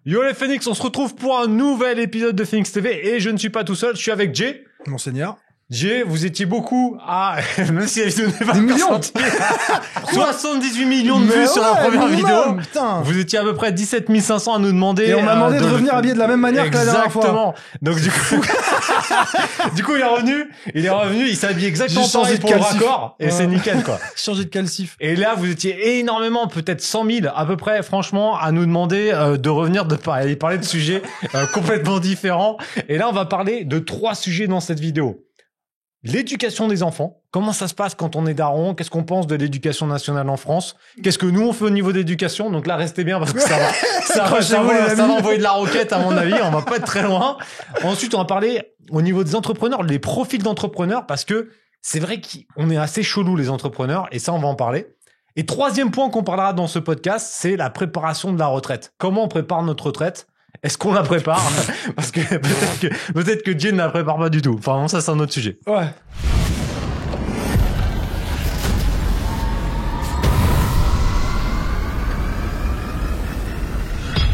Yo les Phoenix, on se retrouve pour un nouvel épisode de Phoenix TV et je ne suis pas tout seul, je suis avec Jay. Monseigneur. Jay, vous étiez beaucoup à... Même si la vidéo n'est pas des millions 78 millions de vues sur la première vidéo. Putain. Vous étiez à peu près 17 500 à nous demander... Et on m'a demandé de revenir habillé de la même manière que la dernière fois. Exactement. Donc du coup... du coup, il est revenu, il s'est habillé exactement pareil pour le raccord et c'est nickel quoi. Changer de calcif. Et là, vous étiez énormément, peut-être 100 000 à peu près, franchement, à nous demander de revenir de parler de sujets complètement différents. Et là, on va parler de 3 sujets dans cette vidéo. L'éducation des enfants. Comment ça se passe quand on est daron? Qu'est-ce qu'on pense de l'éducation nationale en France? Qu'est-ce que nous on fait au niveau d'éducation? Donc là, restez bien parce que ça va envoyer de la roquette à mon avis. On va pas être très loin. Ensuite, on va parler au niveau des entrepreneurs, les profils d'entrepreneurs parce que c'est vrai qu'on est assez chelou les entrepreneurs et ça, on va en parler. Et 3e point qu'on parlera dans ce podcast, c'est la préparation de la retraite. Comment on prépare notre retraite? Est-ce qu'on la prépare? Parce que peut-être que Jay ne la prépare pas du tout. Enfin, ça, c'est un autre sujet. Ouais.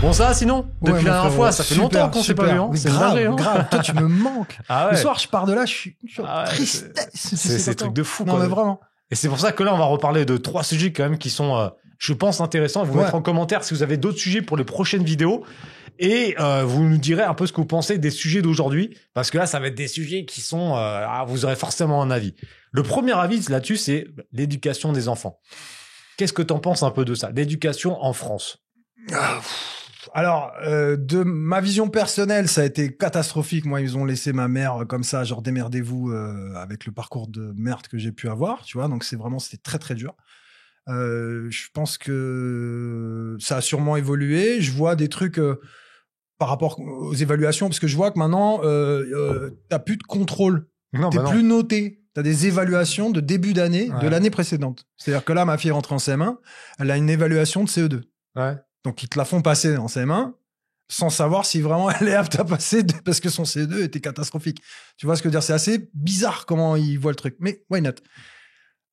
Bon, ça, sinon, depuis la dernière fois, ça fait longtemps qu'on s'est pas vu. Hein. C'est grave. Toi, tu me manques. Ah ouais. Le soir, je pars de là, je suis tristesse. C'est des trucs de fou. Non, quoi. mais vraiment. Et c'est pour ça que là, on va reparler de 3 sujets quand même qui sont, je pense, intéressants. Vous mettre en commentaire si vous avez d'autres sujets pour les prochaines vidéos. Et vous nous direz un peu ce que vous pensez des sujets d'aujourd'hui. Parce que là, ça va être des sujets qui sont... vous aurez forcément un avis. Le premier avis là-dessus, c'est l'éducation des enfants. Qu'est-ce que t'en penses un peu de ça? L'éducation en France. Alors, de ma vision personnelle, ça a été catastrophique. Moi, ils ont laissé ma mère comme ça, genre démerdez-vous avec le parcours de merde que j'ai pu avoir, tu vois. Donc, c'était très, très dur. Je pense que ça a sûrement évolué. Je vois des trucs par rapport aux évaluations, parce que je vois que maintenant, t'as plus de contrôle. T'es plus noté. T'as des évaluations de début d'année de l'année précédente. C'est-à-dire que là, ma fille rentre en CM1, elle a une évaluation de CE2. Ouais. Donc, ils te la font passer en CM1 sans savoir si vraiment elle est apte à passer parce que son CE2 était catastrophique. Tu vois ce que je veux dire? C'est assez bizarre comment ils voient le truc. Mais why not?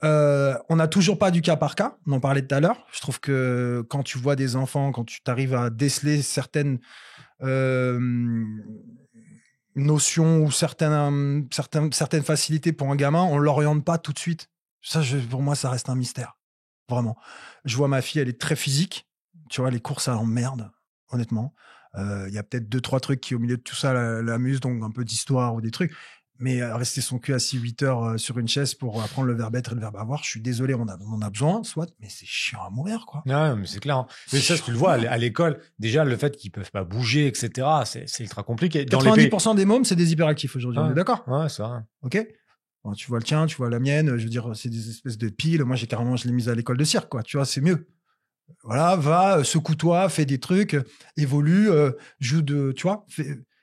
On n'a toujours pas du cas par cas. On en parlait tout à l'heure. Je trouve que quand tu vois des enfants, quand tu t'arrives à déceler certaines notions ou certaines facilités pour un gamin, on l'oriente pas tout de suite. Ça, pour moi, ça reste un mystère. Vraiment. Je vois ma fille, elle est très physique. Tu vois, les courses, ça l'emmerde, honnêtement. Y a peut-être 2-3 trucs qui, au milieu de tout ça, l'amusent, donc un peu d'histoire ou des trucs. Mais rester son cul assis 8 heures sur une chaise pour apprendre le verbe être et le verbe avoir, je suis désolé, on a besoin, soit, mais c'est chiant à mourir, quoi. Ouais, mais c'est clair. Hein. Mais ça, tu le vois à l'école, déjà, le fait qu'ils peuvent pas bouger, etc., c'est ultra compliqué. 90% des mômes, c'est des hyperactifs aujourd'hui, on est d'accord? Ouais, c'est vrai. Ok? Bon, tu vois le tien, tu vois la mienne, je veux dire, c'est des espèces de piles. Moi, je l'ai mise à l'école de cirque, quoi. Tu vois, c'est mieux. Voilà, va, secoue-toi, fais des trucs, évolue, joue tu vois,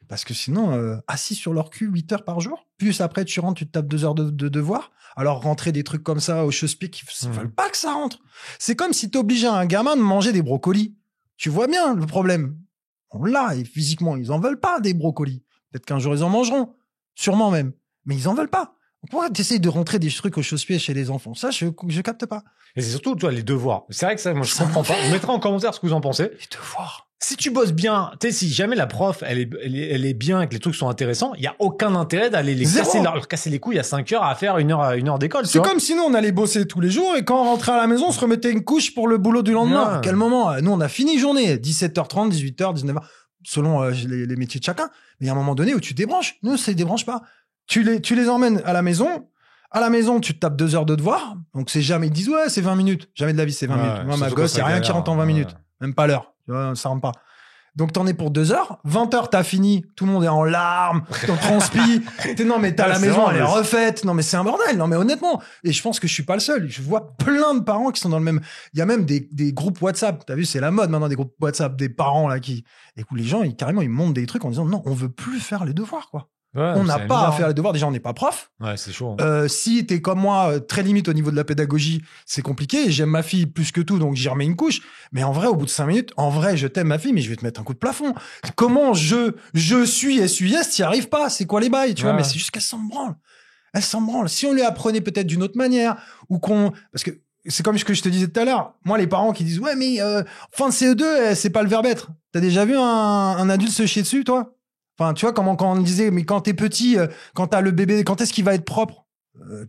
parce que sinon, assis sur leur cul 8 heures par jour, plus après tu rentres, tu te tapes 2 heures de devoir, alors rentrer des trucs comme ça au chausse-pied, ils veulent pas que ça rentre. C'est comme si t'obligeais un gamin de manger des brocolis. Tu vois bien le problème. On l'a, et physiquement, ils en veulent pas des brocolis. Peut-être qu'un jour ils en mangeront, sûrement même, mais ils en veulent pas. Pourquoi t'essayes de rentrer des trucs au chausse-pied chez les enfants? Ça, je capte pas. Et c'est surtout, tu vois, les devoirs. C'est vrai que ça, moi, je comprends pas. Vous mettrez en commentaire ce que vous en pensez. Les devoirs. Si tu bosses bien, tu sais, si jamais la prof, elle est bien et que les trucs sont intéressants, il y a aucun intérêt d'aller leur casser les couilles à 5 heures à faire une heure d'école. C'est comme si nous, on allait bosser tous les jours et quand on rentrait à la maison, on se remettait une couche pour le boulot du lendemain. À quel moment? Nous, on a fini journée. 17h30, 18h, 19h, selon les métiers de chacun. Mais il y a un moment donné où tu débranches. Nous, ça ne débranche pas. Tu les emmènes à la maison. À la maison, tu te tapes 2 heures de devoir. Donc, c'est jamais, ils disent, ouais, c'est 20 minutes. Jamais de la vie, c'est 20 minutes. Moi, ma gosse, il n'y a rien qui rentre en 20 minutes. Même pas l'heure. Tu vois, ça rentre pas. Donc, t'en es pour 2 heures. 20 heures, t'as fini. Tout le monde est en larmes. T'en transpires. Non, mais la maison, elle est refaite. Non, mais c'est un bordel. Non, mais honnêtement. Et je pense que je suis pas le seul. Je vois plein de parents qui sont dans le même, il y a même des groupes WhatsApp. T'as vu, c'est la mode maintenant, des groupes WhatsApp, des parents, là, et où les gens, carrément, ils montent des trucs en disant, non, on veut plus faire les devoirs, quoi. Ouais, on n'a pas à faire les devoirs. Déjà, on n'est pas prof. Ouais, c'est chaud. Si t'es comme moi, très limite au niveau de la pédagogie, c'est compliqué. J'aime ma fille plus que tout, donc j'y remets une couche. Mais en vrai, au bout de 5 minutes, en vrai, je t'aime ma fille, mais je vais te mettre un coup de plafond. Comment je suis SUS, t'y arrives pas. C'est quoi les bails, tu vois? Mais c'est juste qu'elle s'en branle. Elle s'en branle. Si on lui apprenait peut-être d'une autre manière, ou parce que c'est comme ce que je te disais tout à l'heure. Moi, les parents qui disent, ouais, mais fin de CE2, c'est pas le verbe être. T'as déjà vu un adulte se chier dessus, toi? Enfin, tu vois, quand on disait, mais quand t'es petit, quand t'as le bébé, quand est-ce qu'il va être propre?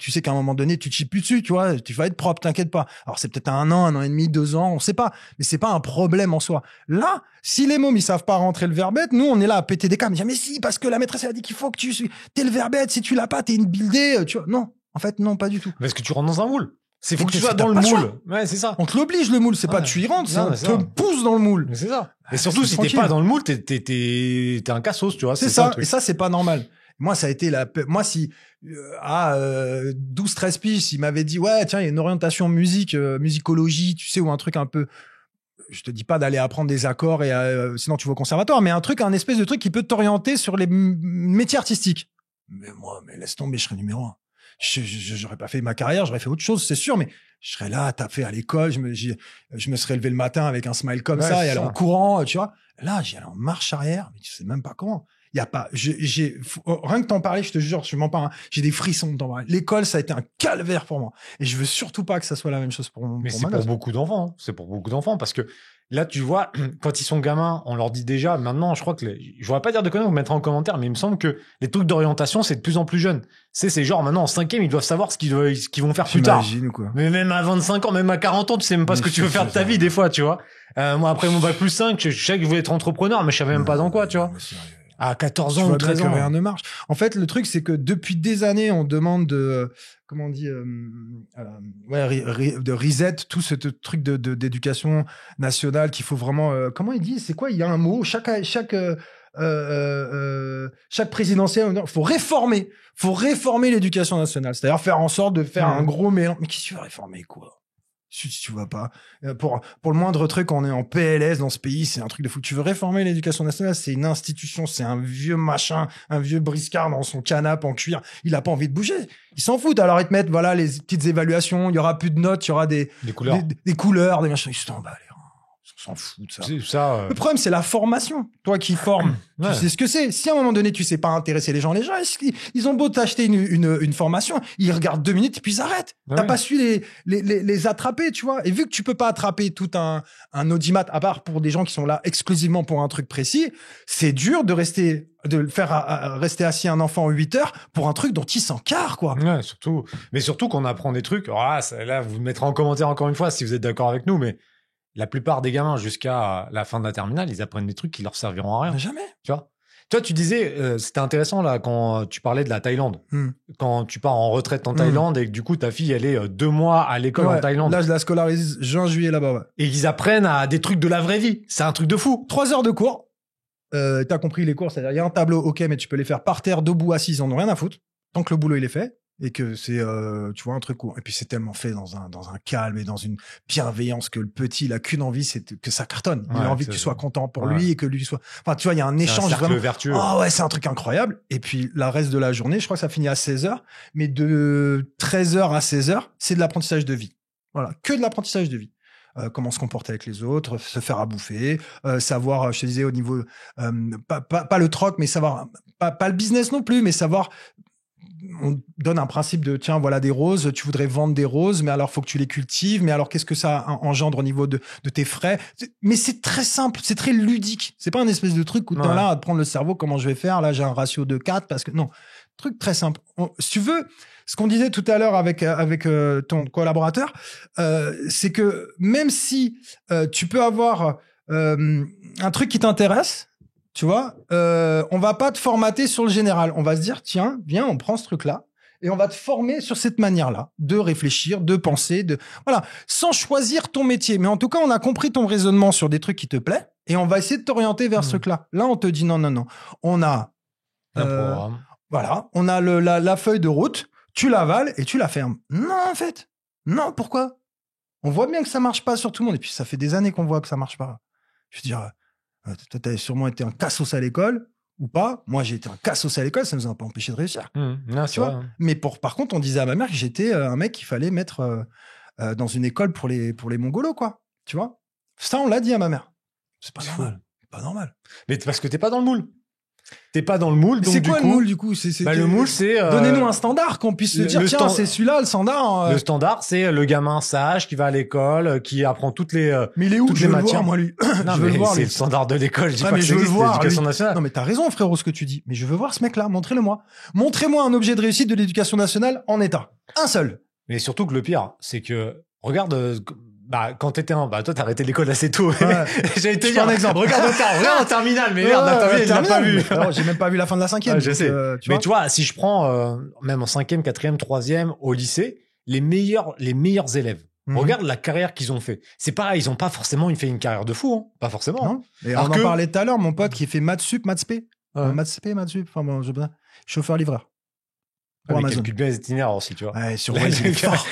Tu sais qu'à un moment donné, tu te chies plus dessus, tu vois, tu vas être propre, t'inquiète pas. Alors, c'est peut-être à 1 an, 1 an et demi, 2 ans, on sait pas. Mais c'est pas un problème en soi. Là, si les mômes, ils savent pas rentrer le verbe être, nous, on est là à péter des câbles. Mais si, parce que la maîtresse, elle a dit qu'il faut que t'aies le verbe être. Si tu l'as pas, t'es une buildée, tu vois. Non. En fait, non, pas du tout. Parce que tu rentres dans un moule. C'est faut Mais que tu sois dans le moule. Ouais, c'est ça. On te l'oblige, le moule. C'est pas tu y rentres, on te pousse dans le moule. Mais c'est ça. Et surtout, si t'es pas dans le moule, t'es un cassos, tu vois. C'est ça. Et ça, c'est pas normal. Moi, ça a été moi, si, à 12, 13 piges, s'il m'avait dit, ouais, tiens, il y a une orientation musique, musicologie, tu sais, ou un truc un peu, je te dis pas d'aller apprendre des accords et sinon tu vas au conservatoire, mais un espèce de truc qui peut t'orienter sur les métiers artistiques. Mais laisse tomber, je serais numéro 1. J'aurais pas fait ma carrière, j'aurais fait autre chose, c'est sûr, mais je serais là, taper à l'école, je me serais levé le matin avec un smile comme ça et aller en courant, tu vois. Là, j'y allais en marche arrière, mais tu sais même pas comment. Il y a pas, rien que t'en parler, je te jure, je mens pas, hein, j'ai des frissons de t'en parler. L'école, ça a été un calvaire pour moi. Et je veux surtout pas que ça soit la même chose pour moi. Mais c'est pour beaucoup d'enfants. Hein. C'est pour beaucoup d'enfants parce que là, tu vois, quand ils sont gamins, on leur dit déjà, maintenant, je crois que je voudrais pas dire de conneries, vous mettrez en commentaire, mais il me semble que les trucs d'orientation, c'est de plus en plus jeune. C'est genre, maintenant, en 5e, ils doivent savoir ce qu'ils vont faire plus tard. Ou quoi. Mais même à 25 ans, même à 40 ans, tu sais même pas ce que tu veux faire de ta vie, des fois, tu vois. Moi, après mon bac plus 5, je sais que je voulais être entrepreneur, mais je savais même pas dans quoi, tu vois. À 14 ans ou 13 ans. Rien ne marche. En fait, le truc, c'est que depuis des années, on demande de, comment on dit, de reset, tout ce truc d'éducation nationale qu'il faut vraiment, comment il dit, c'est quoi, il y a un mot, chaque présidentielle, faut réformer l'éducation nationale. C'est-à-dire faire en sorte de faire un gros mélange. Mais qu'est-ce que tu veux réformer, quoi? Si tu vois pas, pour le moindre truc, on est en PLS dans ce pays, c'est un truc de fou. Tu veux réformer l'éducation nationale, c'est une institution, c'est un vieux machin, un vieux briscard dans son canapé en cuir. Il a pas envie de bouger. Ils s'en foutent. Alors ils te mettent, voilà, les petites évaluations. Il y aura plus de notes, il y aura des couleurs, des machins. Ils s'en battent. On s'en fout de ça. Le problème, c'est la formation. Toi qui formes, tu sais ce que c'est. Si à un moment donné, tu sais pas intéresser les gens, ils ont beau t'acheter une formation, ils regardent 2 minutes et puis ils arrêtent. T'as pas su les attraper, tu vois. Et vu que tu peux pas attraper tout un audimat, à part pour des gens qui sont là exclusivement pour un truc précis, c'est dur de faire rester assis un enfant 8 heures pour un truc dont il s'encarre, quoi. Ouais, surtout qu'on apprend des trucs. Alors là, vous mettrez en commentaire encore une fois si vous êtes d'accord avec nous, mais la plupart des gamins, jusqu'à la fin de la terminale, ils apprennent des trucs qui leur serviront à rien. Mais jamais. Tu vois, toi, tu disais, c'était intéressant là quand tu parlais de la Thaïlande. Quand tu pars en retraite en Thaïlande et que du coup ta fille elle est 2 mois à l'école en Thaïlande. Là, je la scolarise juin, juillet là-bas. Ouais. Et ils apprennent à des trucs de la vraie vie. C'est un truc de fou. 3 heures de cours. T'as compris les cours, c'est-à-dire il y a un tableau, ok, mais tu peux les faire par terre, debout, assis, ils en ont rien à foutre. Tant que le boulot il est fait. Et que c'est, tu vois, un truc court. Et puis c'est tellement fait dans un calme et dans une bienveillance que le petit, il a qu'une envie, c'est que ça cartonne. Il a envie que tu sois content pour lui et que lui soit. Enfin, tu vois, il y a un échange vraiment. Vertueux. Oh ouais, c'est un truc incroyable. Et puis la reste de la journée, je crois que ça finit à 16h, mais de 13h à 16h, c'est de l'apprentissage de vie. Voilà, que de l'apprentissage de vie. Comment se comporter avec les autres, se faire à bouffer, savoir, je te disais au niveau, pas le troc, mais savoir, pas le business non plus, mais savoir. On donne un principe de tiens, voilà des roses, tu voudrais vendre des roses, mais alors faut que tu les cultives, mais alors qu'est-ce que ça engendre au niveau de tes frais? Mais c'est très simple, c'est très ludique. C'est pas un espèce de truc où t'es là à te prendre le cerveau, comment je vais faire? Là, j'ai un ratio de 4 parce que non. Truc très simple. Si tu veux, ce qu'on disait tout à l'heure avec ton collaborateur, c'est que même si tu peux avoir un truc qui t'intéresse, tu vois, on va pas te formater sur le général. On va se dire, tiens, viens, on prend ce truc-là et on va te former sur cette manière-là de réfléchir, de penser, voilà, sans choisir ton métier. Mais en tout cas, on a compris ton raisonnement sur des trucs qui te plaisent et on va essayer de t'orienter vers ce truc-là. Là, on te dit non. On a un programme. Voilà, on a la feuille de route, tu l'avales et tu la fermes. Non, en fait. Non, pourquoi? On voit bien que ça marche pas sur tout le monde et puis ça fait des années qu'on voit que ça marche pas. Je veux dire, toi, t'as sûrement été un cassos à l'école ou pas. Moi, j'ai été un cassos à l'école, ça nous a pas empêché de réussir. Non, tu vois. Mais par contre, on disait à ma mère que j'étais un mec qu'il fallait mettre dans une école pour les mongolos, quoi. Tu vois. Ça, on l'a dit à ma mère. C'est pas normal. Pas normal. Mais parce que t'es pas dans le moule. T'es pas dans le moule, donc C'est du quoi coup... le moule, du coup? Le moule, c'est... Donnez-nous un standard qu'on puisse se dire, tiens, c'est celui-là, le standard. Le standard, c'est le gamin sage qui va à l'école, qui apprend toutes les Mais il est où? toutes Je les veux le matières. voir, moi, lui. Non, Je veux mais le voir, c'est lui. le standard de l'école. Je dis Ouais, pas mais que je ça veux le existe, voir, l'éducation lui. nationale. Non, mais t'as raison, frérot, ce que tu dis. Mais je veux voir ce mec-là. Montrez-le-moi. Montrez-moi un objet de réussite de l'éducation nationale en état. Un seul. Mais surtout que le pire, c'est que, regarde, quand t'étais toi, t'as arrêté l'école assez tôt. Ouais. J'allais te Je dire, prends un exemple. regarde en terminale, mais merde, la famille, il l'a pas vu. Alors, j'ai même pas vu la fin de la 5e. Ouais, je sais. Tu Mais vois tu vois, si je prends, même en 5e, 4e, 3e, au lycée, les meilleurs élèves, Mhm. regarde la carrière qu'ils ont fait. C'est pareil, ils ont pas forcément fait une carrière de fou, hein. Pas forcément. Non. Et Alors on en que- parlait tout à l'heure, mon pote qui fait maths sup, maths spé. Ouais. Maths spé, maths sup. Enfin bon, chauffeur-livreur. Pour Ah, mais il Amazon. calcule bien les itinéraires aussi, tu vois. Ouais, sur Le Waze, il est gars- fort.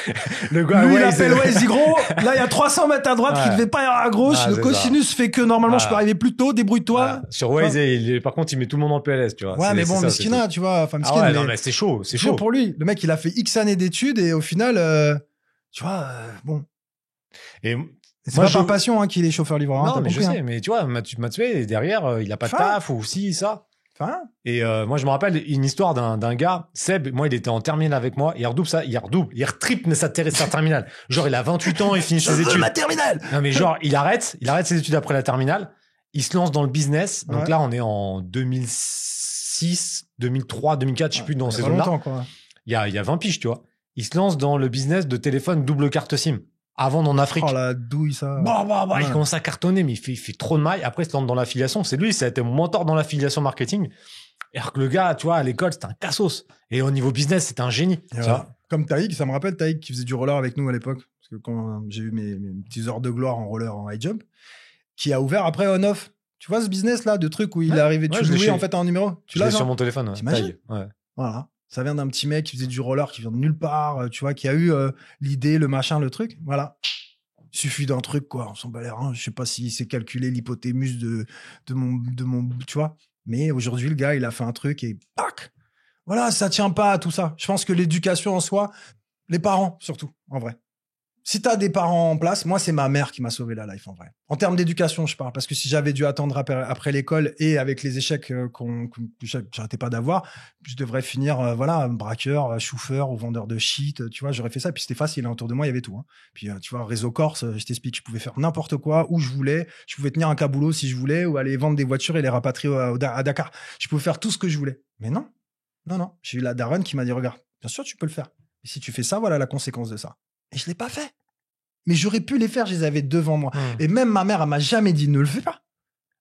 Le gars, Lui, il Waze, appelle Waze, il dit, gros, là, il y a 300 mètres à droite qui Ouais. devait pas y avoir à gauche. Ah, le c'est cosinus fait que normalement, je Ah. peux arriver plus tôt, débrouille-toi. Voilà. Sur Waze, par contre, il met tout le monde en PLS, tu vois. Ouais, C'est- mais c'est bon, ça, Meskina, c'est tu vois. Enfin, tout. Meskin, Ah ouais, mais non, mais c'est chaud, c'est chaud chaud. pour lui. Le mec, il a fait X années d'études et au final, tu vois, bon. Et C'est moi, pas par passion hein, qu'il est chauffeur-livreur. non, t'as mais je compris, sais, mais tu vois, Mathieu, derrière, il a pas de Enfin. taf ou si, ça. Enfin, Et moi, je me rappelle une histoire d'un gars, Seb, moi, il était en terminale avec moi, il retriple sa terminale. Genre, il a 28 ans, il finit je ses veux études. ma terminale. Non, mais genre, il arrête ses études après la terminale, il se lance dans le business. Donc Ouais. là, on est en 2006, 2003, 2004, je sais plus, dans Il y a ces pas zones-là. longtemps, quoi. Il y a 20 piges, tu vois. Il se lance dans le business de téléphone double carte SIM. Avant, en Afrique. Oh la douille, ça. Il Ouais. commence à cartonner, mais il fait trop de mailles. Après, il se lance dans l'affiliation. C'est lui, ça a été mon mentor dans l'affiliation marketing. Alors que le gars, tu vois, à l'école, c'était un cassos. Et au niveau business, c'était un génie. Et tu voilà. vois. Comme Taïk, ça me rappelle Taïk qui faisait du roller avec nous à l'époque. Parce que quand j'ai eu mes petites heures de gloire en roller, en high jump, qui a ouvert après on-off. Tu vois ce business-là de truc où il est arrivé, tu je l'ai louais chez- en fait un numéro. Tu Je l'ai l'as sur genre mon téléphone. Ouais. T'imagines Taille, ouais. Voilà. Ça vient d'un petit mec qui faisait du roller, qui vient de nulle part, tu vois, qui a eu l'idée, le machin, le truc. Voilà. Il suffit d'un truc, quoi. On s'en bat les reins. Je sais pas si c'est calculé l'hypoténuse de mon, tu vois. Mais aujourd'hui, le gars, il a fait un truc et pac! Voilà, ça tient pas à tout ça. Je pense que l'éducation en soi, les parents, surtout, en vrai. Si t'as des parents en place, moi, c'est ma mère qui m'a sauvé la life, en vrai. En termes d'éducation, je parle. Parce que si j'avais dû attendre après l'école et avec les échecs que j'arrêtais pas d'avoir, je devrais finir, voilà, braqueur, chauffeur ou vendeur de shit, tu vois, j'aurais fait ça. Puis c'était facile, hein, autour de moi, il y avait tout. Hein. Puis, tu vois, réseau Corse, je t'explique, je pouvais faire n'importe quoi, où je voulais. Je pouvais tenir un caboulot si je voulais, ou aller vendre des voitures et les rapatrier à Dakar. Je pouvais faire tout ce que je voulais. Mais non, non. J'ai eu la daronne qui m'a dit, regarde, bien sûr, tu peux le faire. Et si tu fais ça, voilà la conséquence de ça. Et je l'ai pas fait. Mais j'aurais pu les faire, je les avais devant moi. Et même ma mère, elle m'a jamais dit ne le fais pas.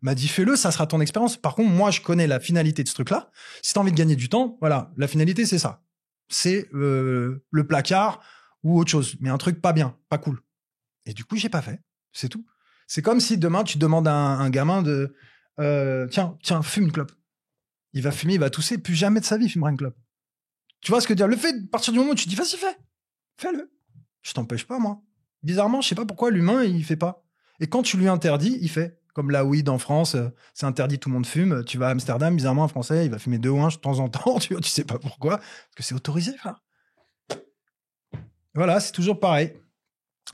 Elle m'a dit fais-le, ça sera ton expérience. Par contre, moi, je connais la finalité de ce truc-là. Si t'as envie de gagner du temps, voilà, la finalité, c'est ça. C'est le placard ou autre chose. Mais un truc pas bien, pas cool. Et du coup, j'ai pas fait. C'est tout. C'est comme si demain, tu demandes à un gamin de tiens, fume une clope. Il va fumer, il va tousser, plus jamais de sa vie, il fumera une clope. Tu vois ce que je veux dire? Le fait, à partir du moment où tu dis vas-y, fais-le. Je t'empêche pas, moi. Bizarrement, je sais pas pourquoi l'humain, il fait pas. Et quand tu lui interdis, il fait. Comme la weed en France, c'est interdit, tout le monde fume. Tu vas à Amsterdam, bizarrement, un Français, il va fumer 2 ou 1 de temps en temps. Tu vois, tu sais pas pourquoi. Parce que c'est autorisé, frère. Voilà, c'est toujours pareil.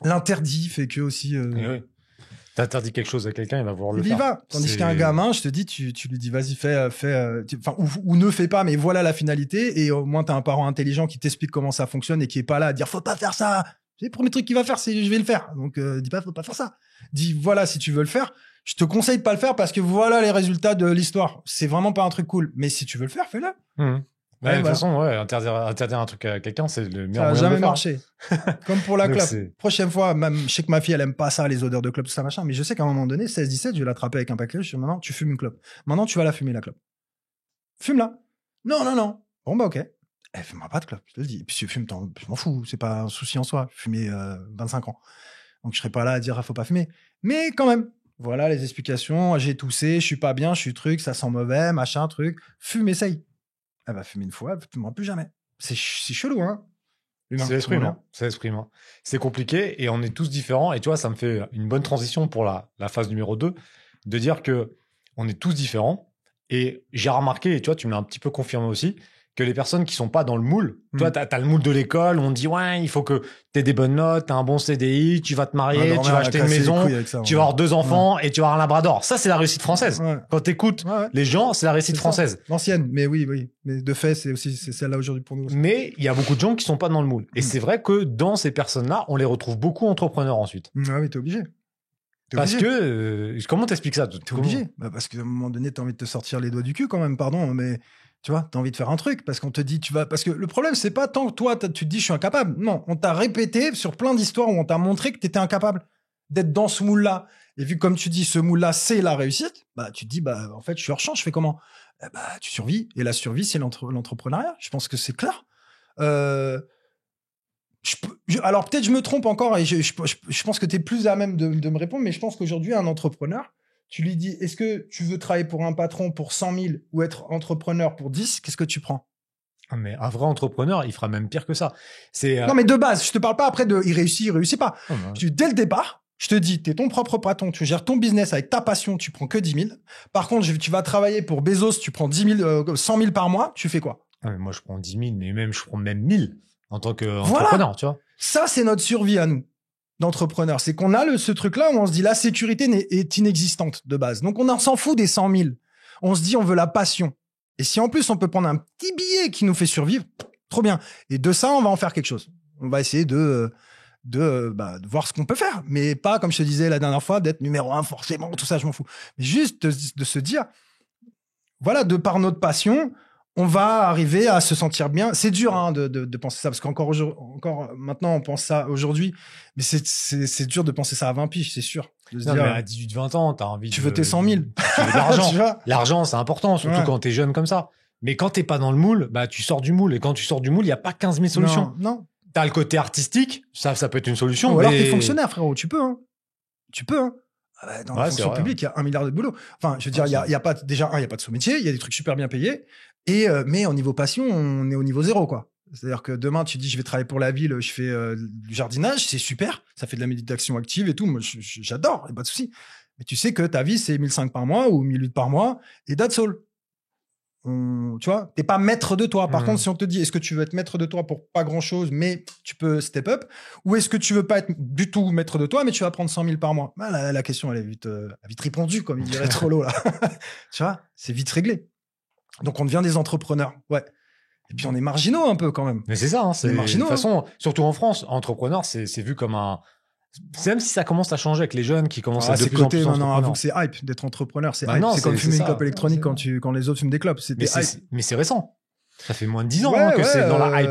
L'interdit fait que aussi... Oui. T'interdis quelque chose à quelqu'un, il va vouloir le il y faire. va. Tandis C'est- qu'un gamin, je te dis, tu lui dis, vas-y, fais, enfin, ou ne fais pas, mais voilà la finalité. Et au moins, t'as un parent intelligent qui t'explique comment ça fonctionne et qui est pas là à dire, faut pas faire ça. C'est le premier truc qu'il va faire, c'est je vais le faire. Donc, dis pas, faut pas faire ça. Dis, voilà, si tu veux le faire, je te conseille de pas le faire parce que voilà les résultats de l'histoire. C'est vraiment pas un truc cool. Mais si tu veux le faire, fais-le. Ouais, de toute voilà. façon, ouais, interdire un truc à quelqu'un, c'est le meilleur Ça a moyen de jamais le faire. marché. Comme pour la Donc, clope. c'est- Prochaine fois, même, je sais que ma fille, elle aime pas ça, les odeurs de clope, tout ça, machin. Mais je sais qu'à un moment donné, 16-17, je vais l'attraper avec un paquet. Je dis, maintenant, tu fumes une clope. Maintenant, tu vas la fumer, la clope. Fume-la. Non. Bon, bah, ok. Elle fumera pas de clope, je te le dis. Et puis si tu fumes, je m'en fous. C'est pas un souci en soi. Fumer 25 ans. Donc, je serai pas là à dire, faut pas fumer. Mais quand même. Voilà les explications. J'ai toussé, je suis pas bien, je suis truc, ça sent mauvais, machin, truc. Fume, essaye. Elle va fumer une fois, elle ne fumera plus jamais. C'est chelou, hein. L'humain. C'est exprimant. C'est exprimant. C'est compliqué et on est tous différents. Et tu vois, ça me fait une bonne transition pour la phase numéro 2, de dire que on est tous différents. Et j'ai remarqué, et tu vois, tu me l'as un petit peu confirmé aussi, que les personnes qui sont pas dans le moule. Toi, t'as le moule de l'école, on dit, ouais, il faut que t'aies des bonnes notes, t'as un bon CDI, tu vas te marier, tu vas acheter une maison, tu vas avoir 2 enfants et tu vas avoir un labrador. Ça, c'est la réussite française. Ouais. Quand t'écoutes les gens, c'est la réussite française. L'ancienne, mais oui. Mais de fait, c'est celle-là aujourd'hui pour nous. Mais il y a beaucoup de gens qui sont pas dans le moule. Et c'est vrai que dans ces personnes-là, on les retrouve beaucoup entrepreneurs ensuite. Ah oui, t'es obligé. Parce que, comment t'expliques ça? T'es obligé. Parce qu'à un moment donné, t'as envie de te sortir les doigts du cul quand même, pardon, mais tu vois, t'as envie de faire un truc parce qu'on te dit, parce que le problème, c'est pas tant que toi, tu te dis, je suis incapable. Non, on t'a répété sur plein d'histoires où on t'a montré que t'étais incapable d'être dans ce moule-là. Et vu, comme tu dis, ce moule-là, c'est la réussite, bah, tu te dis, bah, en fait, je suis hors champ, je fais comment? Bah, tu survis. Et la survie, c'est l'entrepreneuriat. Je pense que c'est clair. Alors peut-être je me trompe encore et je pense que tu es plus à même de me répondre, mais je pense qu'aujourd'hui, un entrepreneur, tu lui dis, est-ce que tu veux travailler pour un patron pour 100 000 ou être entrepreneur pour 10? Qu'est-ce que tu prends? Mais un vrai entrepreneur, il fera même pire que ça. Non, mais de base, je te parle pas après de il réussit pas. Dès le départ, je te dis, tu es ton propre patron, tu gères ton business avec ta passion, tu prends que 10 000. Par contre, tu vas travailler pour Bezos, tu prends 100 000 par mois, tu fais quoi? Mais moi, je prends 10 000, mais même, je prends même 1000 en tant qu'entrepreneur, tu vois. Ça, c'est notre survie à nous, d'entrepreneurs. C'est qu'on a ce truc-là où on se dit la sécurité est inexistante de base. Donc, on s'en fout des 100 000. On se dit, on veut la passion. Et si en plus, on peut prendre un petit billet qui nous fait survivre, trop bien. Et de ça, on va en faire quelque chose. On va essayer de voir ce qu'on peut faire. Mais pas, comme je te disais la dernière fois, d'être numéro 1, forcément, tout ça, je m'en fous. Mais juste de se dire, voilà, de par notre passion, on va arriver à se sentir bien. C'est dur hein, de penser ça, parce qu'encore maintenant, on pense ça aujourd'hui, mais c'est dur de penser ça à 20 piges, c'est sûr. Non, mais à 18-20 ans, t'as envie tu veux tes 100 000. Tu veux de l'argent. L'argent, c'est important, surtout quand t'es jeune comme ça. Mais quand t'es pas dans le moule, bah, tu sors du moule. Et quand tu sors du moule, il n'y a pas 15 000 solutions. Non. T'as le côté artistique, ça peut être une solution. Ou alors t'es fonctionnaire, frérot, tu peux. Hein. Dans la fonction publique, il y a 1 milliard de boulot. Enfin, je veux dire, il y a pas de sous-métier, il y a des trucs super bien payés. Mais au niveau passion, on est au niveau 0, quoi. C'est-à-dire que demain, tu dis, je vais travailler pour la ville, je fais du jardinage, c'est super. Ça fait de la méditation active et tout. Moi, j'adore, y a pas de souci. Mais tu sais que ta vie, c'est 1 500 par mois ou 1 800 par mois et that's all. Tu vois, t'es pas maître de toi. Par contre, si on te dit, est-ce que tu veux être maître de toi pour pas grand-chose, mais tu peux step up, ou est-ce que tu veux pas être du tout maître de toi, mais tu vas prendre 100 000 par mois? Bah, la question, elle est vite répondue, comme il dirait Trollo, là. Tu vois, c'est vite réglé. Donc, on devient des entrepreneurs. Ouais. Et puis, on est marginaux un peu quand même. Mais c'est ça, hein, c'est marginaux. De toute façon, surtout en France, entrepreneur, c'est vu comme un. Même si ça commence à changer avec les jeunes qui commencent à être de plus en plus maintenant, avoue que c'est hype d'être entrepreneur, c'est hype. Non, c'est comme fumer une clope électronique quand les autres fument des clopes. Mais c'est récent. Ça fait moins de 10 ans que c'est dans la hype.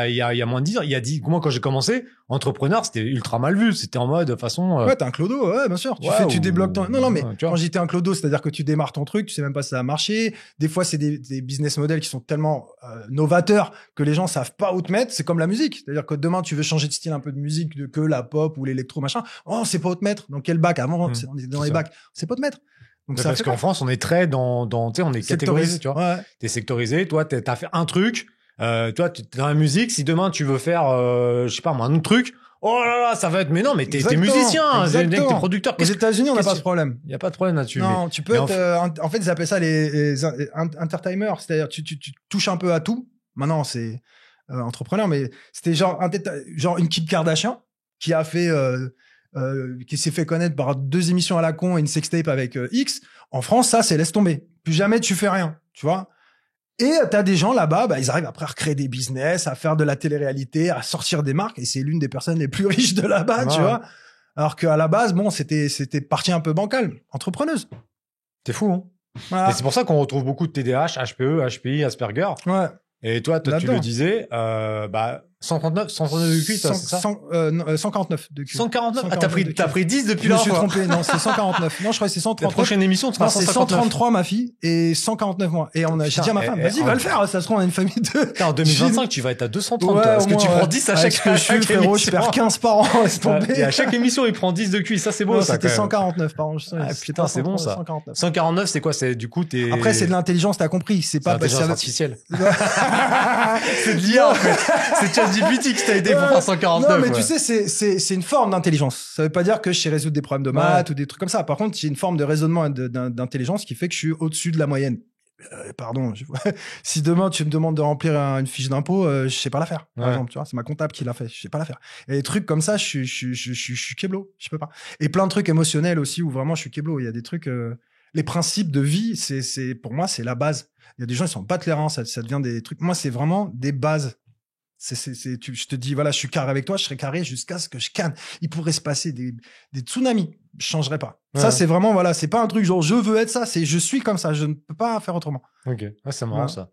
Il y a moins de 10 ans. Moi, quand j'ai commencé, entrepreneur, c'était ultra mal vu. C'était en mode, de façon... Ouais, t'es un clodo, ouais, bien sûr. Tu débloques ton... Non, mais quand j'étais un clodo, c'est-à-dire que tu démarres ton truc, tu sais même pas si ça va marcher. Des fois, c'est des business models qui sont tellement novateurs que les gens savent pas où te mettre. C'est comme la musique. C'est-à-dire que demain, tu veux changer de style un peu de musique que la pop ou l'électro, machin. Oh, c'est pas où te mettre. Dans quel bac? Avant, on est dans les bacs. C'est pas où te mettre. Donc parce qu'en France, on est très tu sais, on est catégorisé, tu vois. Ouais. T'es sectorisé. Toi, t'as fait un truc. Toi, dans la musique, si demain tu veux faire, je sais pas moi, un autre truc, oh là là, ça va être. Mais non, mais t'es musicien, t'es producteur. Aux États-Unis, on n'a pas ce problème. Il y a pas de problème là-dessus. Non, tu peux être. En fait, ils appellent ça les entertainers, c'est-à-dire tu touches un peu à tout. Maintenant, c'est entrepreneur, mais c'était genre une Kim Kardashian qui a fait. Qui s'est fait connaître par 2 émissions à la con et une sextape avec X. En France, ça, c'est laisse tomber. Plus jamais tu fais rien, tu vois. Et t'as des gens là-bas, ils arrivent après à recréer des business, à faire de la télé-réalité, à sortir des marques, et c'est l'une des personnes les plus riches de là-bas, tu vois. Alors qu'à la base, bon, c'était partie un peu bancale, entrepreneuse. T'es fou, hein. Voilà. Et c'est pour ça qu'on retrouve beaucoup de TDAH, HPE, HPI, Asperger. Ouais. Et toi tu le disais, 139 de QI, c'est ça 149 de QI. 149. Ah, t'as pris 10 depuis là. Je me suis trompé. Non, c'est 149. Non, je crois que c'est 139. La prochaine émission, tu feras 159. C'est 133, ma fille, et 149 mois. Et j'ai dit à ma femme, vas-y, va le faire. Ça se trouve, on a une famille de... En 2025, tu vas être à 230. Parce que tu prends 10 à chaque émission. Frérot, je perds 15 par an. Laisse tomber. Et à chaque émission, il prend 10 de QI. Ça, c'est beau, ça. C'était 149 par an. Putain, c'est bon, ça. 149, c'est quoi? C'est, du coup, Après, c'est de l'intelligence, t'as compris. C'est pas l'intelligence artificielle. C'est de l'IA, en fait. C'est ChatGPT qui t'a aidé pour faire 149. Non, mais tu sais, c'est une forme d'intelligence. Ça veut pas dire que je sais résoudre des problèmes de maths ou des trucs comme ça. Par contre, j'ai une forme de raisonnement et d'intelligence qui fait que je suis au-dessus de la moyenne. Pardon, si demain tu me demandes de remplir une fiche d'impôt, je sais pas la faire. Par exemple, tu vois, c'est ma comptable qui l'a fait, je sais pas la faire. Et des trucs comme ça, je suis kéblo, je peux pas. Et plein de trucs émotionnels aussi où vraiment je suis kéblo. Il y a des trucs, les principes de vie, c'est pour moi c'est la base. Il y a des gens qui s'en battent les reins, ça devient des trucs. Moi, c'est vraiment des bases. Je te dis, voilà, je suis carré avec toi, je serai carré jusqu'à ce que je canne. Il pourrait se passer des tsunamis, je changerai pas. Ouais. Ça, c'est vraiment, voilà, c'est pas un truc genre je veux être ça, c'est je suis comme ça, je ne peux pas faire autrement. Ok, ouais, c'est marrant ça.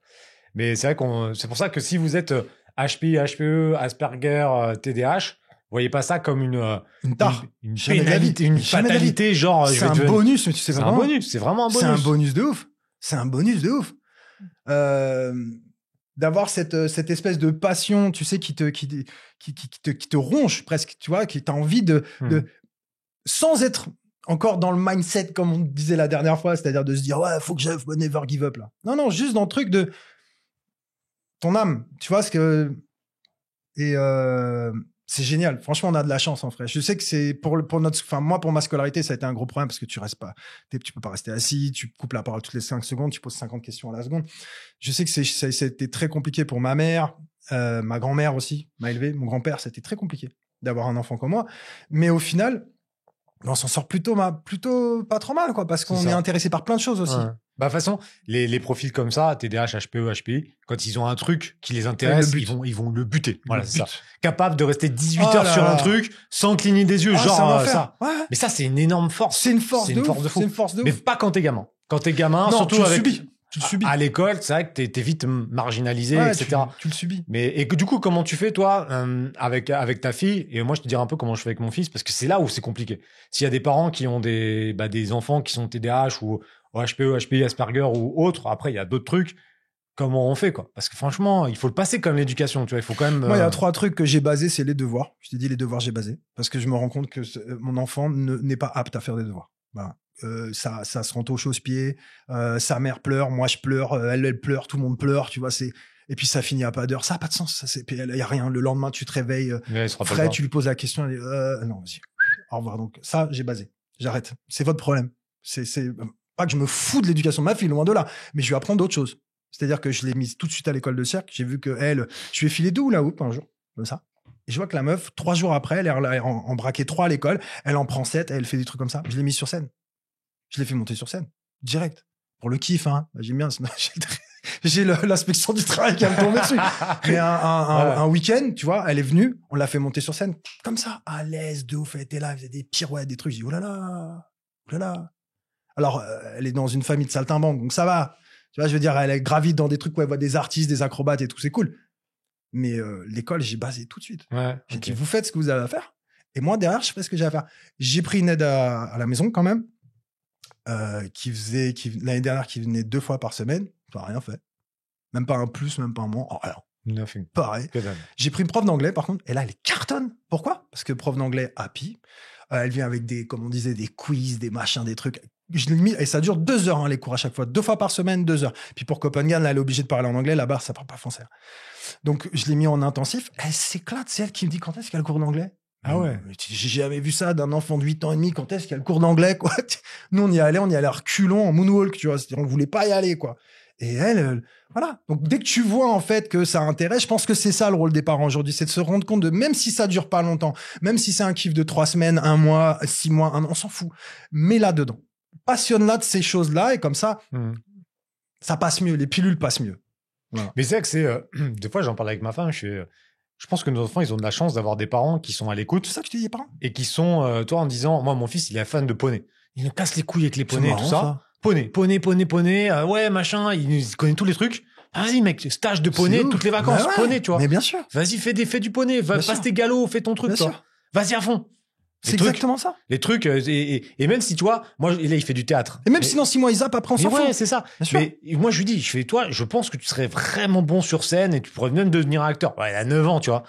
Mais c'est vrai c'est pour ça que si vous êtes HPI, HPE, Asperger, TDAH, voyez pas ça comme une tare, une pénalité, une fatalité, genre. C'est un bonus, mais tu sais c'est un bonus, c'est vraiment un bonus. C'est un bonus de ouf. C'est un bonus de ouf. D'avoir cette espèce de passion, tu sais, qui te ronge presque, tu vois, qui t'a envie de sans être encore dans le mindset comme on disait la dernière fois, c'est-à-dire de se dire ouais, faut que j'aille, never give up là. Non, juste dans le truc de ton âme, tu vois ce que c'est génial. Franchement, on a de la chance en vrai. Je sais que c'est pour moi, pour ma scolarité, ça a été un gros problème parce que tu peux pas rester assis, tu coupes la parole toutes les 5 secondes, tu poses 50 questions à la seconde. Je sais que ça a été très compliqué pour ma mère, ma grand-mère aussi m'a élevé, mon grand-père, c'était très compliqué d'avoir un enfant comme moi. Mais au final, on s'en sort plutôt pas trop mal, quoi, parce qu'on est intéressé par plein de choses aussi. Ouais. Bah, de toute façon, les profils comme ça, TDAH, HPE, HPI, quand ils ont un truc qui les intéresse, ils vont le buter. Voilà, c'est ça. Capable de rester 18 heures sur un truc sans cligner des yeux, genre ça. Ouais. Mais ça, c'est une énorme force. C'est une force de fou. C'est une force de fou. Mais pas quand t'es gamin. Quand t'es gamin, non, surtout avec... Tu le subis. À l'école, c'est vrai que t'es vite marginalisé, etc. Tu le subis. Et du coup, comment tu fais, toi, avec ta fille? Et moi, je te dirai un peu comment je fais avec mon fils, parce que c'est là où c'est compliqué. S'il y a des parents qui ont des enfants qui sont TDAH ou HPE, HPI, Asperger ou autres, après, il y a d'autres trucs. Comment on fait, quoi? Parce que franchement, il faut le passer comme l'éducation, tu vois. Il faut quand même. Moi, il y a 3 trucs que j'ai basés, c'est les devoirs. Je t'ai dit les devoirs, j'ai basé. Parce que je me rends compte que mon enfant n'est pas apte à faire des devoirs. Voilà. Ça se rend au chausse-pied, sa mère pleure, moi je pleure, elle pleure, tout le monde pleure, tu vois, et puis ça finit à pas d'heure, ça a pas de sens, il y a rien, le lendemain tu te réveilles frais, tu lui poses la question, elle dit non, vas-y, au revoir. Donc ça, j'ai basé, j'arrête, c'est votre problème, c'est pas que je me fous de l'éducation de ma fille, loin de là, mais je lui apprends d'autres choses, c'est-à-dire que je l'ai mise tout de suite à l'école de cirque, j'ai vu que je lui ai filé 2 hula hoop un jour, comme ça. Et je vois que la meuf, 3 jours après, elle est en braqué 3 à l'école, elle en prend 7, elle fait des trucs comme ça, je l'ai mise sur scène. Je l'ai fait monter sur scène, direct. Pour le kiff, hein. J'aime bien. J'ai l'inspection du travail qui va me tomber dessus. Mais un week-end, tu vois, elle est venue, on l'a fait monter sur scène, comme ça, à l'aise, de ouf. Elle était là, elle faisait des pirouettes, des trucs. Je dis, oh là là. Alors, elle est dans une famille de saltimbanques, donc ça va. Tu vois, je veux dire, elle est gravite dans des trucs où elle voit des artistes, des acrobates et tout, c'est cool. Mais l'école, j'ai basé tout de suite. Ouais, j'ai dit, vous faites ce que vous avez à faire. Et moi, derrière, je fais ce que j'ai à faire. J'ai pris une aide à la maison quand même. L'année dernière, qui venait 2 fois par semaine, ça n'a rien fait. Même pas un plus, même pas un moins. Oh, alors, nothing. Pareil. J'ai pris une prof d'anglais, par contre, et là, elle cartonne. Pourquoi? Parce que prof d'anglais happy, elle vient avec comme on disait, des quiz, des machins, des trucs. Je l'ai mis, et ça dure 2 heures, hein, les cours à chaque fois. 2 fois par semaine, 2 heures. Puis pour Copenhague, là, elle est obligée de parler en anglais. Là-bas, ça parle pas français. Donc, je l'ai mis en intensif. Elle s'éclate. C'est elle qui me dit quand est-ce qu'il y a le cours d'anglais. Ah ouais. J'ai jamais vu ça d'un enfant de 8 ans et demi. Quand est-ce qu'il y a le cours d'anglais, quoi? Nous, on y allait à reculons en moonwalk, tu vois. On voulait pas y aller, quoi. Et elle, voilà. Donc, dès que tu vois, en fait, que ça intéresse, je pense que c'est ça le rôle des parents aujourd'hui. C'est de se rendre compte même si ça dure pas longtemps, même si c'est un kiff de 3 semaines, 1 mois, 6 mois, 1 an, on s'en fout. Mets là-dedans. Passionne-la de ces choses-là et comme ça, ça passe mieux. Les pilules passent mieux. Voilà. Mais c'est vrai que c'est, des fois, j'en parle avec ma femme, je pense que nos enfants, ils ont de la chance d'avoir des parents qui sont à l'écoute. C'est ça que je te dis, les parents. Et qui sont, toi, en disant, moi, mon fils, il est fan de poney. Il nous casse les couilles avec les poneys et tout ça. Poney. Ouais, machin, il connaît tous les trucs. Vas-y, mec, stage de poney, toutes les vacances, poney, tu vois. Mais bien sûr. Vas-y, fais du poney, passe tes galops, fais ton truc, toi. Vas-y à fond. C'est exactement ça. Les trucs, et même si, tu vois, moi, là, il fait du théâtre. Et même si dans 6 mois, il zappe, après, on s'en fout. Ouais, c'est ça. Mais moi, je lui dis, toi, je pense que tu serais vraiment bon sur scène et tu pourrais même devenir acteur. Ouais, il a 9 ans, tu vois.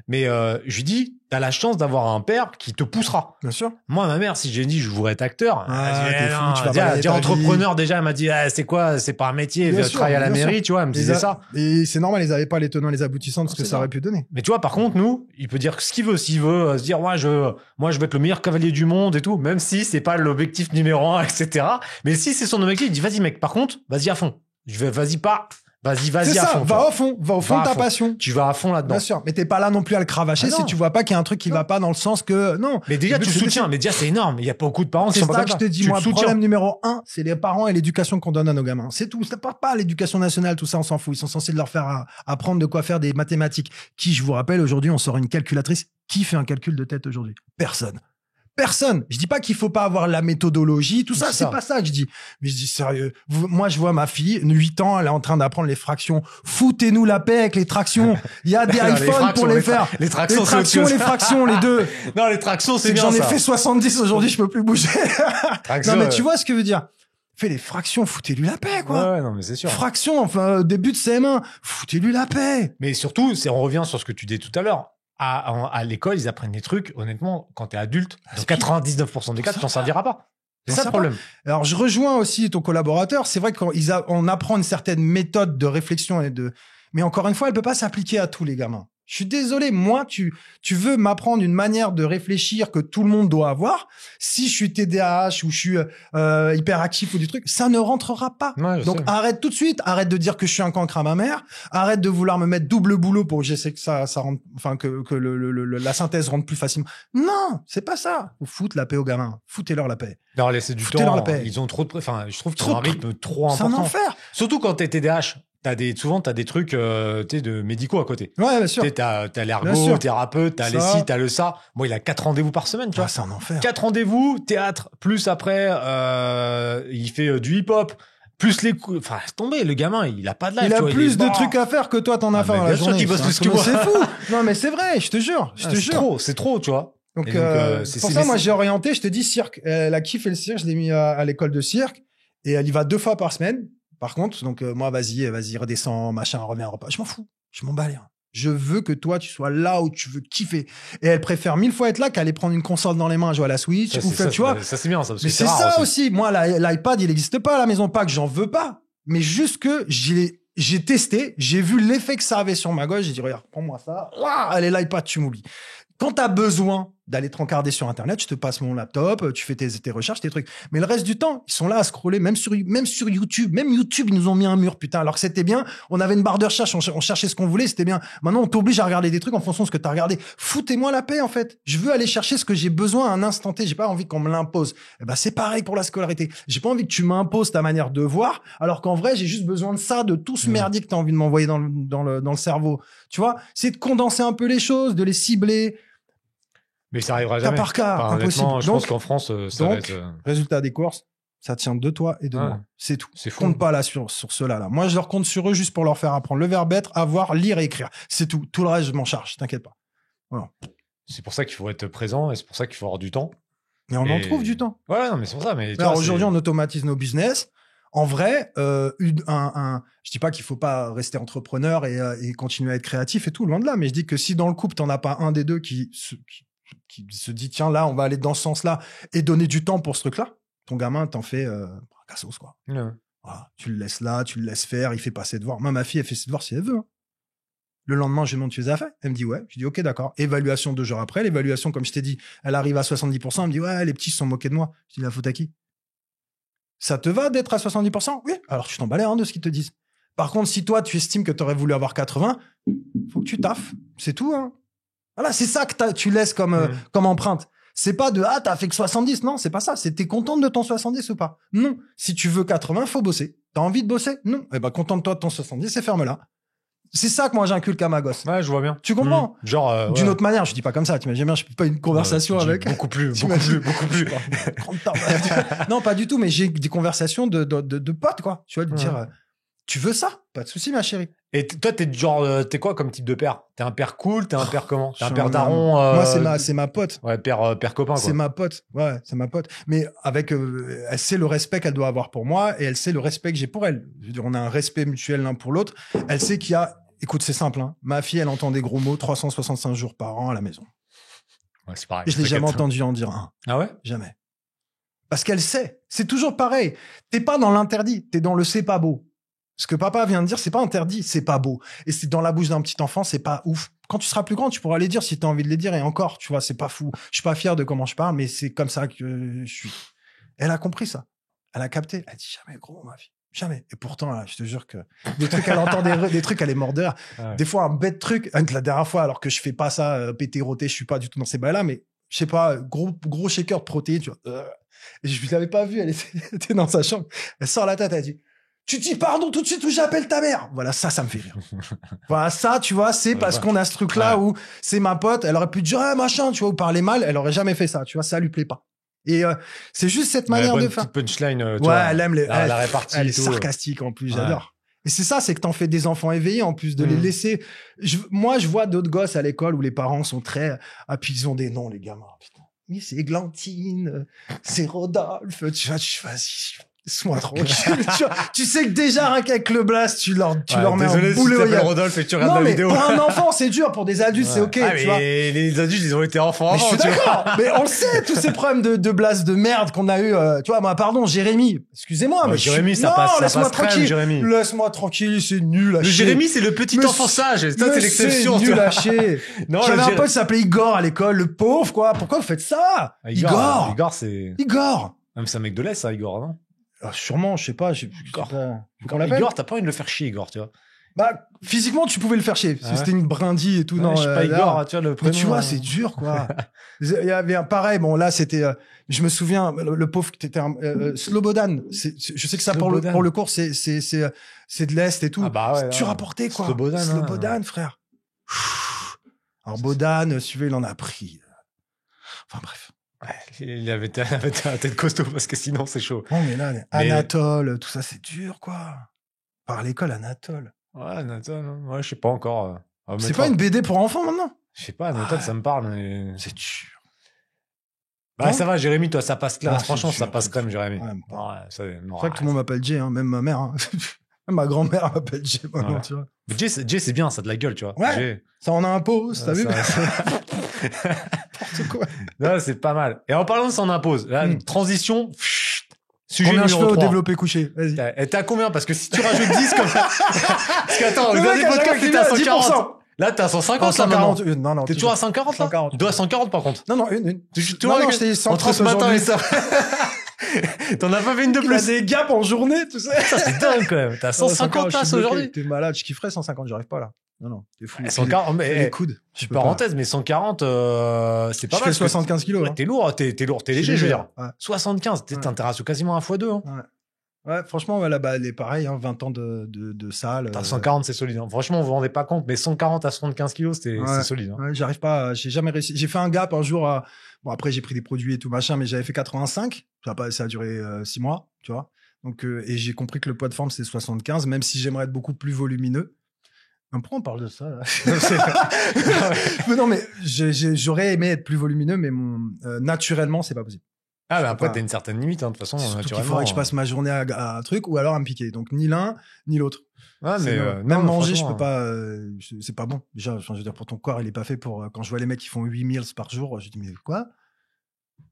Mais je lui dis, t'as la chance d'avoir un père qui te poussera. Bien sûr. Moi, ma mère, si j'ai dit je voudrais être acteur, elle dit entrepreneur déjà, elle m'a dit c'est quoi, c'est pas un métier, travailler à la mairie, tu vois, elle me disait ça. Et c'est normal, ils avaient pas les tenants, les aboutissants de ce que ça aurait pu donner. Mais tu vois, par contre, nous, il peut dire ce qu'il veut, s'il veut se dire moi je veux être le meilleur cavalier du monde et tout, même si c'est pas l'objectif numéro 1, etc. Mais si c'est son objectif, il dit vas-y mec, par contre, vas-y à fond. Vas-y pas. Vas-y C'est à ça, fond. va au fond de ta passion. Tu vas à fond là-dedans. Bien sûr, mais t'es pas là non plus à le cravacher si tu vois pas qu'il y a un truc qui va pas dans le sens que non. Mais déjà tu soutiens, mais déjà c'est énorme. Il y a pas beaucoup de parents qui C'est sont pas ça comme que je te dis, moi, le problème numéro 1, c'est les parents et l'éducation qu'on donne à nos gamins. C'est tout. Ça part pas à l'éducation nationale, tout ça, on s'en fout. Ils sont censés leur faire apprendre de quoi faire des mathématiques. Qui, je vous rappelle, aujourd'hui, on sort une calculatrice. Qui fait un calcul de tête aujourd'hui? Personne. Personne. Je dis pas qu'il faut pas avoir la méthodologie, tout ça, c'est pas ça que je dis. Mais je dis sérieux. Moi, je vois ma fille, 8 ans, elle est en train d'apprendre les fractions. Foutez-nous la paix avec les tractions. Il y a des iPhones pour les faire. Les tractions, les fractions, les deux. Non, les tractions, c'est bien j'en ai ça. fait 70 aujourd'hui, je peux plus bouger. Non, mais tu vois ce que je veux dire. Fais les fractions, foutez-lui la paix, quoi. Ouais, non, mais c'est sûr. Fractions, enfin, début de CM1, foutez-lui la paix. Mais surtout, on revient sur ce que tu disais tout à l'heure. À l'école, ils apprennent des trucs, honnêtement, quand t'es adulte, dans 99% des cas, tu t'en serviras pas. C'est ça le problème. Alors, je rejoins aussi ton collaborateur. C'est vrai qu'on apprend une certaine méthode de réflexion mais encore une fois, elle peut pas s'appliquer à tous les gamins. Je suis désolé, moi, tu veux m'apprendre une manière de réfléchir que tout le monde doit avoir. Si je suis TDAH ou je suis hyperactif ou du truc, ça ne rentrera pas. Ouais, donc arrête tout de suite, arrête de dire que je suis un cancre à ma mère, arrête de vouloir me mettre double boulot pour que j'essaie que ça rentre, enfin que la synthèse rentre plus facilement. Non, c'est pas ça. Vous foutez la paix aux gamins, foutez-leur la paix. Non, laissez du temps. La paix. Ils ont trop de, enfin, je trouve qu'ils ont un rythme trop important. C'est un enfer. Surtout quand t'es TDAH. Souvent, t'as des trucs, de médicaux à côté. Ouais, bien sûr. T'as l'ergo, thérapeute, t'as les ci, t'as le ça. Moi, il a 4 rendez-vous par semaine, tu vois. C'est un enfer. 4 rendez-vous, théâtre, plus après, il fait du hip-hop, plus les coups. Enfin, laisse tomber, le gamin, il a pas de life. Il a plus de trucs à faire que toi, t'en as à faire dans la journée. Bien sûr qu'il bosse plus que moi. C'est fou. Non, mais c'est vrai, je te jure. C'est trop, tu vois. Donc, pour ça, moi, j'ai orienté, je te dis cirque. Elle a kiffé le cirque, je l'ai mis à l'école de cirque et elle y va 2 fois par semaine. Par contre, donc moi, vas-y, redescends, machin, reviens, repas. Je m'en fous, je m'en bats les reins. Je veux que toi, tu sois là où tu veux kiffer. Et elle préfère 1000 fois être là qu'aller prendre une console dans les mains, jouer à la Switch. Tu vois. Ça, c'est bien, ça. Parce mais que c'est ça aussi. Moi, l'iPad, il n'existe pas à la maison. Pas que j'en veux pas, mais juste que j'ai testé, j'ai vu l'effet que ça avait sur ma gauche. J'ai dit, regarde, prends-moi ça. Allez, l'iPad, tu m'oublies. Quand t'as besoin d'aller te rencarder sur Internet, je te passe mon laptop, tu fais tes recherches, tes trucs. Mais le reste du temps, ils sont là à scroller, même sur YouTube. Même YouTube, ils nous ont mis un mur, putain. Alors que c'était bien. On avait une barre de recherche, on cherchait ce qu'on voulait, c'était bien. Maintenant, on t'oblige à regarder des trucs en fonction de ce que t'as regardé. Foutez-moi la paix, en fait. Je veux aller chercher ce que j'ai besoin à un instant T. J'ai pas envie qu'on me l'impose. Eh ben, c'est pareil pour la scolarité. J'ai pas envie que tu m'imposes ta manière de voir, alors qu'en vrai, j'ai juste besoin de ça, de tout ce merdier que t'as envie de m'envoyer dans le cerveau. Tu vois? C'est de condenser un peu les choses, de les cibler. Mais ça arrivera jamais. Cas par cas, impossible. Je pense qu'en France, ça va être... résultat des courses, ça tient de toi et de moi. C'est tout. C'est fou. Compte pas là sur ceux-là. Là. Moi, je leur compte sur eux juste pour leur faire apprendre le verbe être, avoir, lire et écrire. C'est tout. Tout le reste, je m'en charge. T'inquiète pas. Voilà. C'est pour ça qu'il faut être présent et c'est pour ça qu'il faut avoir du temps. Mais on en trouve du temps. Ouais, non, mais c'est pour ça. Mais alors aujourd'hui, on automatise nos business. En vrai, je dis pas qu'il faut pas rester entrepreneur et continuer à être créatif et tout, loin de là. Mais je dis que si dans le couple, t'en as pas un des deux qui se dit tiens là on va aller dans ce sens-là et donner du temps pour ce truc-là, ton gamin t'en fait un cassos quoi. Voilà, tu le laisses là, tu le laisses faire, il fait pas ses devoirs. Moi ma fille elle fait ses devoirs si elle veut. Hein. Le lendemain je lui demande tu les as fait, elle me dit ouais, je dis ok d'accord. Évaluation 2 jours après, l'évaluation comme je t'ai dit, elle arrive à 70%, elle me dit ouais les petits se sont moqués de moi. Je dis la faute à qui? Ça te va d'être à 70%? Oui. Alors tu t'en bats les reins de ce qu'ils te disent. Par contre si toi tu estimes que t'aurais voulu avoir 80, faut que tu taffes, c'est tout hein. Voilà, c'est ça que tu laisses comme empreinte. C'est pas de t'as fait que 70, non, c'est pas ça. C'est t'es contente de ton 70 ou pas? Non. Si tu veux 80, faut bosser. T'as envie de bosser? Non. Eh ben contente-toi de ton 70 et ferme-la. C'est ça que moi j'inculque à ma gosse. Ouais, je vois bien. Tu comprends? Genre d'une autre manière, je dis pas comme ça. T'imagines bien, je peux pas une conversation avec. Beaucoup plus. Non, pas du tout. Mais j'ai des conversations de potes quoi. Tu vois, de dire. Tu veux ça? Pas de souci, ma chérie. Et toi, t'es quoi comme type de père? T'es un père cool? T'es un père comment? T'es un père daron? Moi, c'est ma pote. Ouais, père copain, quoi. C'est ma pote. Ouais, c'est ma pote. Mais avec, elle sait le respect qu'elle doit avoir pour moi et elle sait le respect que j'ai pour elle. Je veux dire, on a un respect mutuel l'un pour l'autre. Elle sait qu'il y a, écoute, c'est simple, hein. Ma fille, elle entend des gros mots 365 jours par an à la maison. Ouais, c'est pareil. Et je l'ai jamais entendu en dire un. Ah ouais? Jamais. Parce qu'elle sait. C'est toujours pareil. T'es pas dans l'interdit. T'es dans le c'est pas beau. Ce que papa vient de dire, c'est pas interdit, c'est pas beau. Et c'est dans la bouche d'un petit enfant, c'est pas ouf. Quand tu seras plus grand, tu pourras les dire si t'as envie de les dire. Et encore, tu vois, c'est pas fou. Je suis pas fier de comment je parle, mais c'est comme ça que je suis. Elle a compris ça. Elle a capté. Elle dit jamais gros, ma fille. Jamais. Et pourtant, là, je te jure que des trucs, elle entend des trucs, elle est morte de rire. Ouais. Des fois, un bête truc, la dernière fois, alors que je fais pas ça, pété, roté, je suis pas du tout dans ces bails-là, mais je sais pas, gros shaker de protéines, tu vois. Et je l'avais pas vue, elle était dans sa chambre. Elle sort la tête, elle dit, tu dis pardon tout de suite ou j'appelle ta mère. Voilà, ça me fait rire. Voilà, ça, tu vois, c'est parce qu'on a ce truc-là où c'est ma pote, elle aurait pu dire, machin, tu vois, ou parler mal, elle aurait jamais fait ça, tu vois, ça lui plaît pas. Et c'est juste cette manière de faire. Punchline, ouais, vois, elle aime la répartie. Elle est sarcastique en plus, j'adore. Et c'est ça, c'est que t'en fais des enfants éveillés en plus de les laisser. Moi, je vois d'autres gosses à l'école où les parents sont très, puis ils ont des noms, les gamins. Putain. Oui, c'est Églantine, c'est Rodolphe. Tu vois, laisse-moi tranquille. tu sais que déjà, rien qu'avec le blast, tu leur mets un boulet au si Rodolphe et tu regardes la vidéo. Pour un enfant, c'est dur. Pour des adultes, c'est ok. Ah, tu vois. Les adultes, ils ont été enfants avant. Je suis d'accord. Mais on le sait, tous ces problèmes de blast de merde qu'on a eu. Tu vois, moi, pardon, Jérémy. Excusez-moi, mais Jérémy, ça passe laisse-moi tranquille. Crème, Jérémy. Laisse-moi tranquille, c'est nul à chier. Jérémy, c'est le petit enfant sage. Ça, c'est l'exception. C'est nul à chier. Non, j'avais un pote qui s'appelait Igor à l'école, le pauvre, quoi. Pourquoi vous faites ça? Igor, c'est... Igor. C'est un mec de l'Est, ça, Igor, non? Sûrement, je sais pas. Igor, t'as pas envie de le faire chier, Igor, tu vois. Bah, physiquement, tu pouvais le faire chier. Parce que c'était une brindille et tout. Non, je sais pas, Igor, tu vois, le prénom. Mais tu vois, c'est dur, quoi. Il y avait un pareil. Bon, là, c'était, je me souviens, le pauvre, t'étais Slobodan. Je sais que ça, pour le cours, c'est de l'Est et tout. Ah bah ouais. Tu rapportais, quoi. Slobodan, frère. Alors, Bodan, suivez, il en a pris. Enfin, bref. Ouais, il avait la tête costaud parce que sinon c'est chaud. Non, mais là, Anatole, tout ça, c'est dur, quoi. Par l'école, Anatole. Ouais, Anatole, ouais, je sais pas encore. C'est pas une BD pour enfants maintenant? Je sais pas, Anatole, ça me parle, mais. C'est dur. Bah, ça va, Jérémy, toi, ça passe clair. Franchement, dur, ça passe quand même, Jérémy. Ouais, c'est vrai que tout le monde m'appelle Jay, hein, même ma mère. Hein. Même ma grand-mère m'appelle Jay, maintenant, tu vois. Mais Jay, c'est bien, ça a de la gueule, tu vois. Ouais. Jay. Ça en impose, t'as vu? N'importe quoi. Non, c'est pas mal. Et en parlant de ça en impose, là, transition, sujet combien numéro 3. Combien au développé couché? Vas-y. Et t'as combien? Parce que si tu rajoutes 10 comme ça. Parce qu'attends, le dernier podcast, t'étais à 140. Là, t'es à 150, 140. Non, t'es toujours à 140, là? 140. Tu dois à 140, par contre. Non, une. Non, j'étais 130 entre ce matin et ça. T'en as pas fait une de plus. Il des gaps en journée, tout ça. Ça, c'est dingue, quand même. T'as 150 places aujourd'hui. T'es malade. Je kifferais 150, j'arrive pas, là. Non, t'es fou. 140, mais. Les coudes. Parenthèse, mais 140, c'est pas mal. Je fais 75 kilos. T'es lourd, t'es léger, je veux dire. 75, t'es un ratio quasiment à x2, hein. Ouais, franchement, là-bas, elle est pareil, hein, 20 ans de salle. 140, c'est solide. Hein. Franchement, vous vous rendez pas compte, mais 140 à 75 kilos, c'est solide. Hein. Ouais, j'arrive pas, j'ai jamais réussi. J'ai fait un gap un jour bon, après, j'ai pris des produits et tout machin, mais j'avais fait 85. Ça a duré 6 mois, tu vois. Donc, et j'ai compris que le poids de forme, c'est 75, même si j'aimerais être beaucoup plus volumineux. Mais pourquoi on parle de ça, là? Non, mais j'aurais aimé être plus volumineux, mais naturellement, c'est pas possible. Ah, mais après, t'as une certaine limite, hein, de toute façon, naturellement. Il faudrait que je passe ma journée à un truc ou alors à me piquer. Donc, ni l'un, ni l'autre. Ah, mais même manger, je peux pas, c'est pas bon. Déjà, je veux dire, pour ton corps, il est pas fait pour, quand je vois les mecs qui font 8 meals par jour, je dis, mais quoi?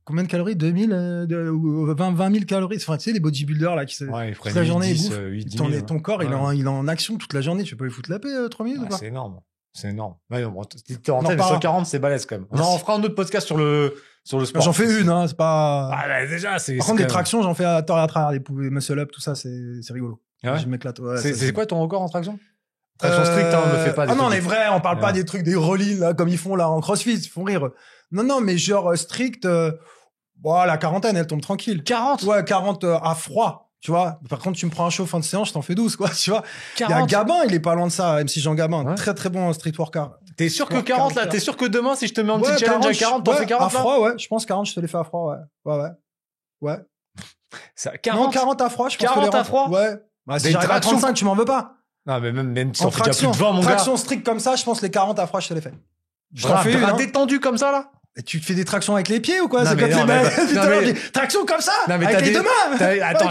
Combien de calories? 2000, 20 000 calories. Enfin, tu sais, les bodybuilders, là, qui toute la journée, ils bouffent. Ton corps, il est en action toute la journée. Tu peux lui foutre la paix, 3 minutes ou pas? C'est énorme. C'est énorme. Ouais, bon, t'es en tête, 140, c'est balèze, quand même. On fera un autre podcast sur le sport. J'en fais une, hein, c'est pas... Ah, bah, déjà, c'est... Par contre, des tractions, j'en fais à travers des muscle-up, tout ça, c'est rigolo. Ouais. Je m'éclate. Ouais, c'est quoi ton record en traction? Traction stricte, hein, on le fait pas. Ah non, mais vrai, on parle pas des trucs, des roll-in, là, comme ils font, là, en crossfit, ils font rire. Non, mais genre, strict, la quarantaine, elle tombe tranquille. 40? Ouais, 40 à froid. Tu vois, par contre, tu me prends un chaud fin de séance, je t'en fais 12, quoi, tu vois. 40. Il y a Gabin, il est pas loin de ça, MC Jean Gabin. Très, très bon street worker. T'es sûr que 40, là? T'es sûr que demain, si je te mets un petit challenge à 40, t'en fais 40, à froid, ouais. Je pense 40, je te les fais à froid, ouais. Ouais. Ça, 40? Non, 40 à froid, je pense. 40 à froid? Ouais. Bah, si j'arrive à 35, tu m'en veux pas. Non, mais même si en on fait déjà plus de 20, mon gars. Traction stricte comme ça, je pense les 40 à froid, je te les fais. Je t'en fais une. Détendu comme ça, là? Et tu te fais des tractions avec les pieds ou quoi? C'est comme les mecs. Traction comme ça? Avec les deux mains! Attends,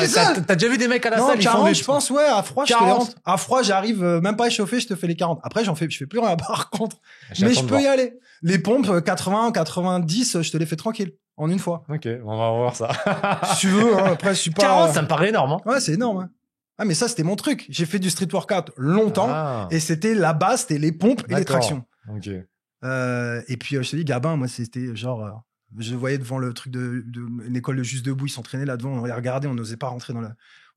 t'as déjà vu des mecs à la salle? 40, je pense, ouais, à froid, je te les rentre. À froid, j'arrive même pas échauffé, je te fais les 40. Après, je fais plus rien, par contre. Mais je peux y aller. Les pompes, 80, 90, je te les fais tranquille. En une fois. Ok, on va voir ça. Si tu veux, hein, après, je suis pas... 40, ça me paraît énorme, hein. Ouais, c'est énorme, hein. Ah, mais ça, c'était mon truc. J'ai fait du street workout longtemps. Et c'était la base, c'était les pompes et les tractions. Ok. Et puis, je te dis, Gabin, moi, c'était genre... je voyais devant le truc une école de juste debout, ils s'entraînaient là-devant, on les regardait, on n'osait pas rentrer on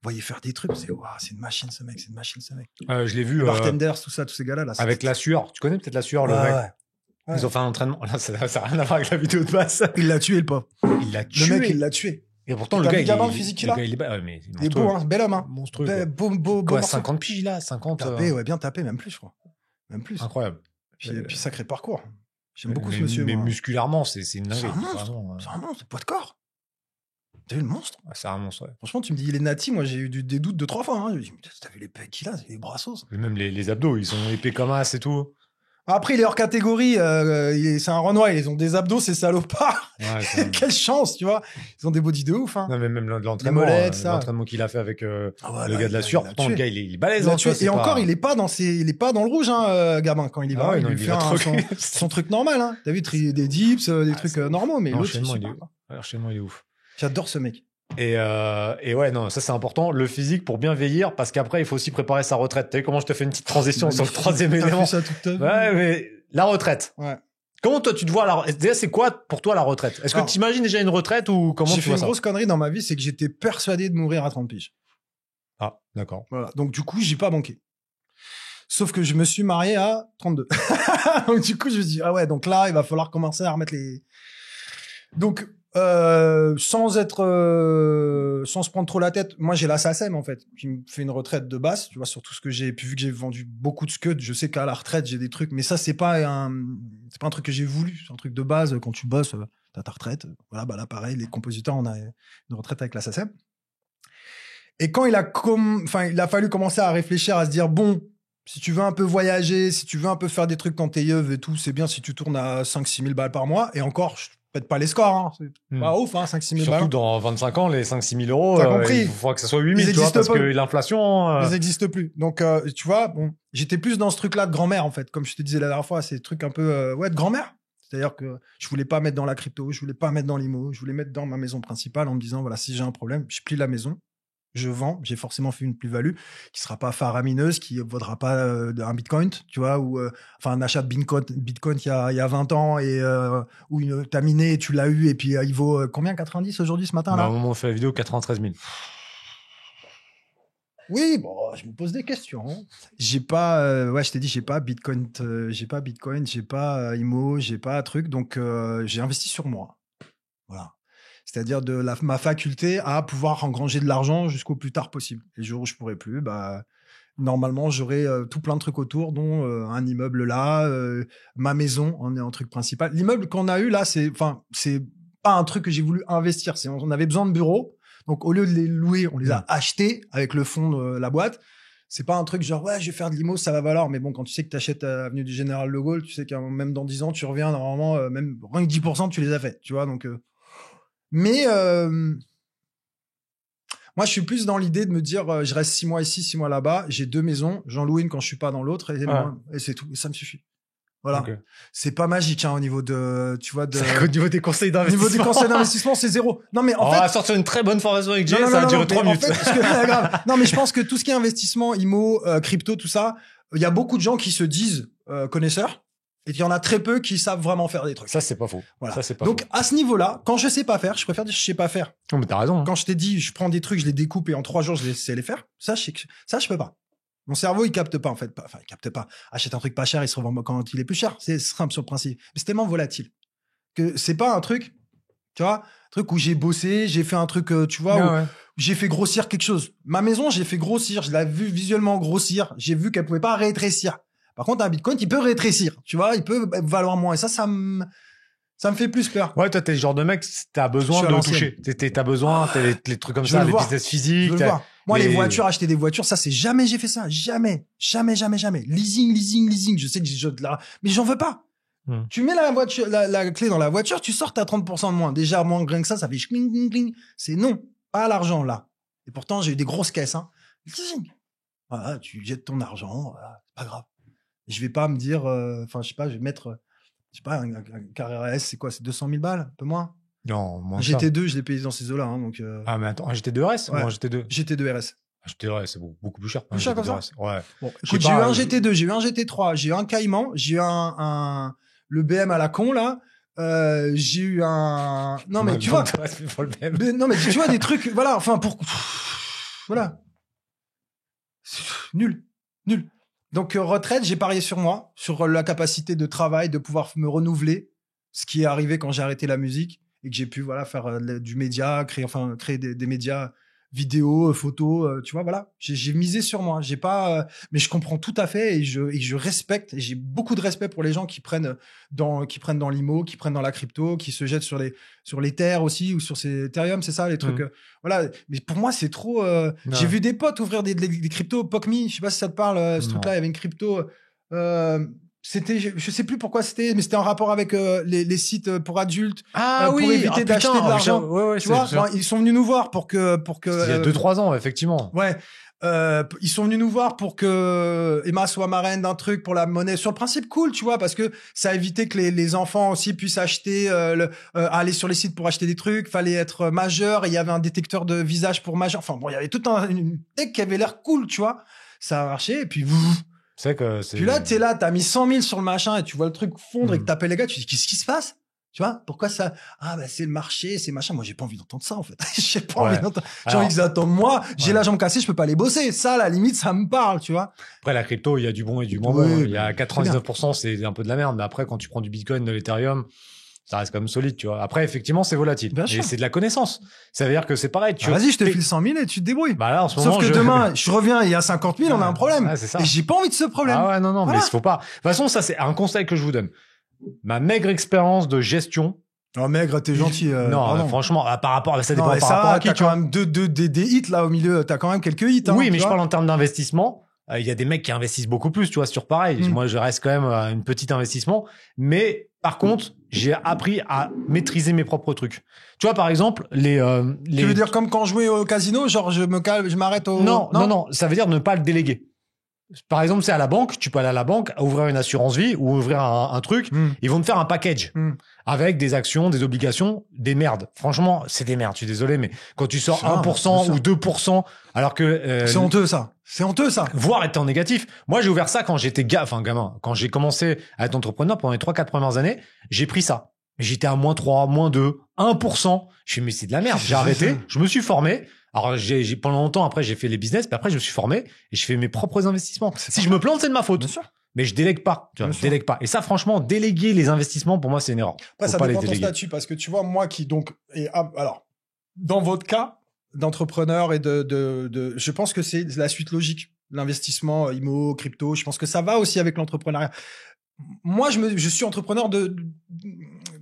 voyais faire des trucs, c'est une machine ce mec, c'est une machine ce mec. Je l'ai vu. Bartenders, tout ça, tous ces gars-là. Là, avec la sueur. Tu connais peut-être la sueur, le mec. Ouais. Ils ont fait un entraînement. Là, ça n'a rien à voir avec la vidéo de base. Il l'a tué, le pauvre. Il l'a tué. Le mec, il l'a tué. Et pourtant, le gars, le physique qu'il a. il est beau, hein, bel homme, hein. Monstrueux. Beau, Quoi, 50 piges, là, 50. Tapé, ouais, bien tapé, même plus, je crois. Même plus. Incroyable. Puis sacré parcours. J'aime beaucoup ce monsieur. Mais moi. musculairement, c'est une dinguerie. C'est un monstre, poids de corps. T'as vu le monstre? C'est un monstre, ouais. Franchement, tu me dis, il est nati, moi, j'ai eu des doutes 2-3 fois, hein. Je me dis, t'as vu les pecs qu'il a, les bras sauces. Même les abdos, ils sont épais comme as et tout. Après, il est hors catégorie, c'est un Renoir, ils ont des abdos, ces salopards. Ouais, quelle chance, tu vois. Ils ont des body de ouf, hein. Non, mais même l'entraînement, l'entraînement qu'il a fait avec le gars de la sueur, pourtant, le gars, il est balèze. Et encore, il est pas dans le rouge, hein, Gabin, quand il y va. Il lui fait son truc normal, hein. T'as vu, des dips, des trucs normaux, mais l'autre, l'enchaînement, il est ouf. J'adore ce mec. Et ouais, non, ça c'est important. Le physique pour bien vieillir, parce qu'après, il faut aussi préparer sa retraite. Tu sais comment je te fais une petite transition sur le troisième élément. Ça toute ta vie. Ouais, mais la retraite. Ouais. Comment toi tu te vois déjà, c'est quoi pour toi la retraite? Est-ce que tu imagines déjà une retraite ou comment tu vois ça? J'ai fait une grosse connerie dans ma vie, c'est que j'étais persuadé de mourir à 30 piges. Ah, d'accord. Voilà. Donc du coup, j'ai pas banqué. Sauf que je me suis marié à 32. Donc du coup, je me suis dit, ah ouais, donc là, il va falloir commencer à remettre les... Donc, sans se prendre trop la tête, moi j'ai la SACEM en fait, qui me fait une retraite de base, tu vois, sur tout ce que j'ai, puis vu que j'ai vendu beaucoup de scuds, je sais qu'à la retraite j'ai des trucs, mais ça c'est pas un truc que j'ai voulu, c'est un truc de base, quand tu bosses, t'as ta retraite, voilà, bah là pareil, les compositeurs, on a une retraite avec la SACEM. Et quand il a fallu commencer à réfléchir, à se dire, bon, si tu veux un peu voyager, si tu veux un peu faire des trucs quand t'es yeuve et tout, c'est bien si tu tournes à 5-6 000 balles par mois, et encore, peut-être pas les scores, hein. C'est pas ouf, hein, 5-6 000 balles. Surtout dans 25 ans, les 5-6 000 euros, t'as compris. il faudra que ça soit 8 000, tu vois, parce que l'inflation... Ils n'existent plus. Donc, tu vois, bon, j'étais plus dans ce truc-là de grand-mère, en fait. Comme je te disais la dernière fois, c'est des trucs un peu, de grand-mère. C'est-à-dire que je voulais pas mettre dans la crypto, je voulais pas mettre dans l'IMO, je voulais mettre dans ma maison principale en me disant, voilà, si j'ai un problème, je plie la maison, je vends, j'ai forcément fait une plus-value qui sera pas faramineuse, qui vaudra pas un bitcoin, tu vois, ou un achat de bitcoin il y a 20 ans et où t'as miné et tu l'as eu et puis il vaut combien, 90 aujourd'hui ce matin là? Au moment où on fait la vidéo, 93 000. Oui, bon, je me pose des questions. J'ai pas, je t'ai dit, j'ai pas bitcoin, j'ai pas IMO, j'ai pas truc, donc j'ai investi sur moi. Voilà. C'est-à-dire ma faculté à pouvoir engranger de l'argent jusqu'au plus tard possible. Et le jour où je pourrai plus, bah, normalement, j'aurai tout plein de trucs autour, dont un immeuble là, ma maison, on est en truc principal. L'immeuble qu'on a eu là, c'est pas un truc que j'ai voulu investir. On avait besoin de bureaux. Donc, au lieu de les louer, on les a achetés avec le fonds de la boîte. C'est pas un truc genre, ouais, je vais faire de l'IMO, ça va valoir. Mais bon, quand tu sais que t'achètes avenue du Général de Gaulle, tu sais que même dans 10 ans, tu reviens, normalement, même rien que 10%, tu les as fait, tu vois. Donc, mais moi, je suis plus dans l'idée de me dire, je reste 6 mois ici, 6 mois là-bas. J'ai 2 maisons, j'en loue une quand je suis pas dans l'autre, et c'est tout. Et ça me suffit. Voilà. Okay. C'est pas magique, hein, au niveau de, tu vois, au niveau des conseils d'investissement. Au niveau des conseils d'investissement, c'est zéro. Non, mais en fait. On va sortir une très bonne formation avec Jay, ça va durer 3 minutes. En fait, grave. Non, mais je pense que tout ce qui est investissement, IMO, crypto, tout ça, il y a beaucoup de gens qui se disent, connaisseurs. Et il y en a très peu qui savent vraiment faire des trucs. Ça, c'est pas faux. Voilà. Ça, c'est pas Donc, faux. à ce niveau-là, quand je sais pas faire, je préfère dire je sais pas faire. Non, mais t'as raison. Hein. Quand je t'ai dit, je prends des trucs, je les découpe et en 3 jours, je sais les faire. Ça, je peux pas. Mon cerveau, il capte pas, en fait. Enfin, il capte pas. Achète un truc pas cher, il se revend quand il est plus cher. C'est simple sur le principe. Mais c'est tellement volatile que c'est pas un truc, tu vois, un truc où j'ai bossé, j'ai fait un truc, tu vois, où j'ai fait grossir quelque chose. Ma maison, j'ai fait grossir. Je l'ai vu visuellement grossir. J'ai vu qu'elle pouvait pas rétrécir. Par contre, un bitcoin, il peut rétrécir. Tu vois, il peut valoir moins. Et ça me fait plus peur. Ouais, toi, t'es le genre de mec, t'as besoin de toucher. T'as besoin, t'as les trucs comme ça, les business physiques. Moi, les voitures, acheter des voitures, ça, c'est jamais j'ai fait ça. Jamais. Leasing. Je sais que j'ai de la, mais j'en veux pas. Tu mets la voiture, la clé dans la voiture, tu sors, t'as 30% de moins. Déjà, moins rien que ça fait cling, cling, cling. C'est non. Pas l'argent, là. Et pourtant, j'ai eu des grosses caisses, hein. Leasing. Voilà, tu jettes ton argent, voilà, c'est pas grave. Je vais pas me dire, je sais pas, je vais mettre, je sais pas, un Carrera S, c'est quoi, c'est 200 000 balles, un peu moins? Non, moins. GT2, je l'ai payé dans ces eaux-là, hein, donc. Ah, mais attends, un GT2 RS? Ouais. Ou un GT2? GT2 RS. Un GT2 RS, c'est beaucoup plus cher. Plus cher comme ça? Ouais. Bon, écoute, j'ai eu un GT2, j'ai eu un GT3, j'ai eu un Cayman, j'ai eu le BM à la con, là. J'ai eu un, non, mais tu vois. Non, mais tu vois des trucs, voilà, enfin, Voilà. Nul. Donc, retraite, j'ai parié sur moi, sur la capacité de travail, de pouvoir me renouveler, ce qui est arrivé quand j'ai arrêté la musique et que j'ai pu faire du média, créer des médias vidéo, photos, tu vois, voilà. J'ai misé sur moi. J'ai pas, mais je comprends tout à fait et je respecte. Et j'ai beaucoup de respect pour les gens qui prennent dans l'IMO, qui prennent dans la crypto, qui se jettent sur les terres aussi ou sur ces Ethereum, c'est ça, les trucs. Voilà. Mais pour moi, c'est trop. J'ai vu des potes ouvrir des cryptos, PocMe. Je sais pas si ça te parle. Ce truc-là, il y avait une crypto. C'était, je sais plus pourquoi c'était, mais c'était en rapport avec les sites pour adultes, pour éviter d'acheter de l'argent. Ouais, tu vois, ils sont venus nous voir pour que. Il y a 2-3 ans, effectivement. Ouais. Ils sont venus nous voir pour que Emma soit marraine d'un truc pour la monnaie. Sur le principe, cool, tu vois, parce que ça a évité que les enfants aussi puissent acheter, aller sur les sites pour acheter des trucs. Fallait être majeur et il y avait un détecteur de visage pour majeur. Enfin bon, il y avait tout une tech qui avait l'air cool, tu vois. Ça a marché et puis. Puis là, t'es là, t'as mis 100 000 sur le machin et tu vois le truc fondre et que t'appelles les gars, tu te dis qu'est-ce qui se passe? Tu vois, pourquoi ça? Ah, bah, c'est le marché, c'est machin. Moi, j'ai pas envie d'entendre ça, en fait. J'ai pas envie d'entendre. J'ai envie qu'ils attendent moi. J'ai la jambe cassée, je peux pas aller bosser. Ça, à la limite, ça me parle, tu vois. Après, la crypto, il y a du bon et du moins bon. Il y a 99%, c'est un peu de la merde. Mais après, quand tu prends du Bitcoin, de l'Ethereum, ça reste quand même solide, tu vois. Après, effectivement, c'est volatile. Et c'est de la connaissance. Ça veut dire que c'est pareil. Vas-y, je te file 100 000 et tu te débrouilles. Bah là, en ce moment, sauf que demain, je reviens, il y a 50 000, on a un problème. C'est ça. Et j'ai pas envie de ce problème. Ah ouais, non, voilà. Mais il faut pas. De toute façon, ça, c'est un conseil que je vous donne. Ma maigre expérience de gestion. Oh, maigre, t'es gentil. Non, franchement, par rapport, ça dépend par rapport à qui. T'as quand même des hits, là, au milieu. T'as quand même quelques hits, hein. Oui, mais je parle en termes d'investissement. Il y a des mecs qui investissent beaucoup plus, tu vois, sur pareil. Moi, je reste quand même à une petite investissement. Mais par contre, j'ai appris à maîtriser mes propres trucs. Tu vois, par exemple, les... Tu veux dire comme quand je jouais au casino, genre je me calme, je m'arrête au... Non. Ça veut dire ne pas le déléguer. Par exemple, c'est à la banque, tu peux aller à la banque, ouvrir une assurance vie ou ouvrir un truc. Ils vont te faire un package avec des actions, des obligations, des merdes. Franchement, c'est des merdes. Je suis désolé, mais quand tu sors 1% ou 2%, alors que... c'est honteux, ça. C'est honteux, ça. Voire être en négatif. Moi, j'ai ouvert ça quand j'étais gamin. Quand j'ai commencé à être entrepreneur pendant les 3-4 premières années, j'ai pris ça. J'étais à -3, -2, 1%. Je suis mais c'est de la merde. J'ai arrêté. Je me suis formé. Alors, pendant longtemps, après, j'ai fait les business, puis après, je me suis formé et je fais mes propres investissements. Si je me plante, c'est de ma faute. Bien sûr. Mais je délègue pas. Tu vois, je délègue pas. Et ça, franchement, déléguer les investissements, pour moi, c'est une erreur. Après, ça dépend de ton statut, parce que tu vois, moi qui donc, alors, dans votre cas d'entrepreneur et je pense que c'est la suite logique. L'investissement, IMO, crypto, je pense que ça va aussi avec l'entrepreneuriat. Moi, je suis entrepreneur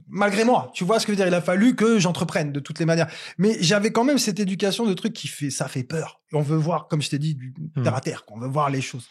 malgré moi. Tu vois ce que je veux dire? Il a fallu que j'entreprenne de toutes les manières. Mais j'avais quand même cette éducation de trucs ça fait peur. Et on veut voir, comme je t'ai dit, du terre à terre, on veut voir les choses.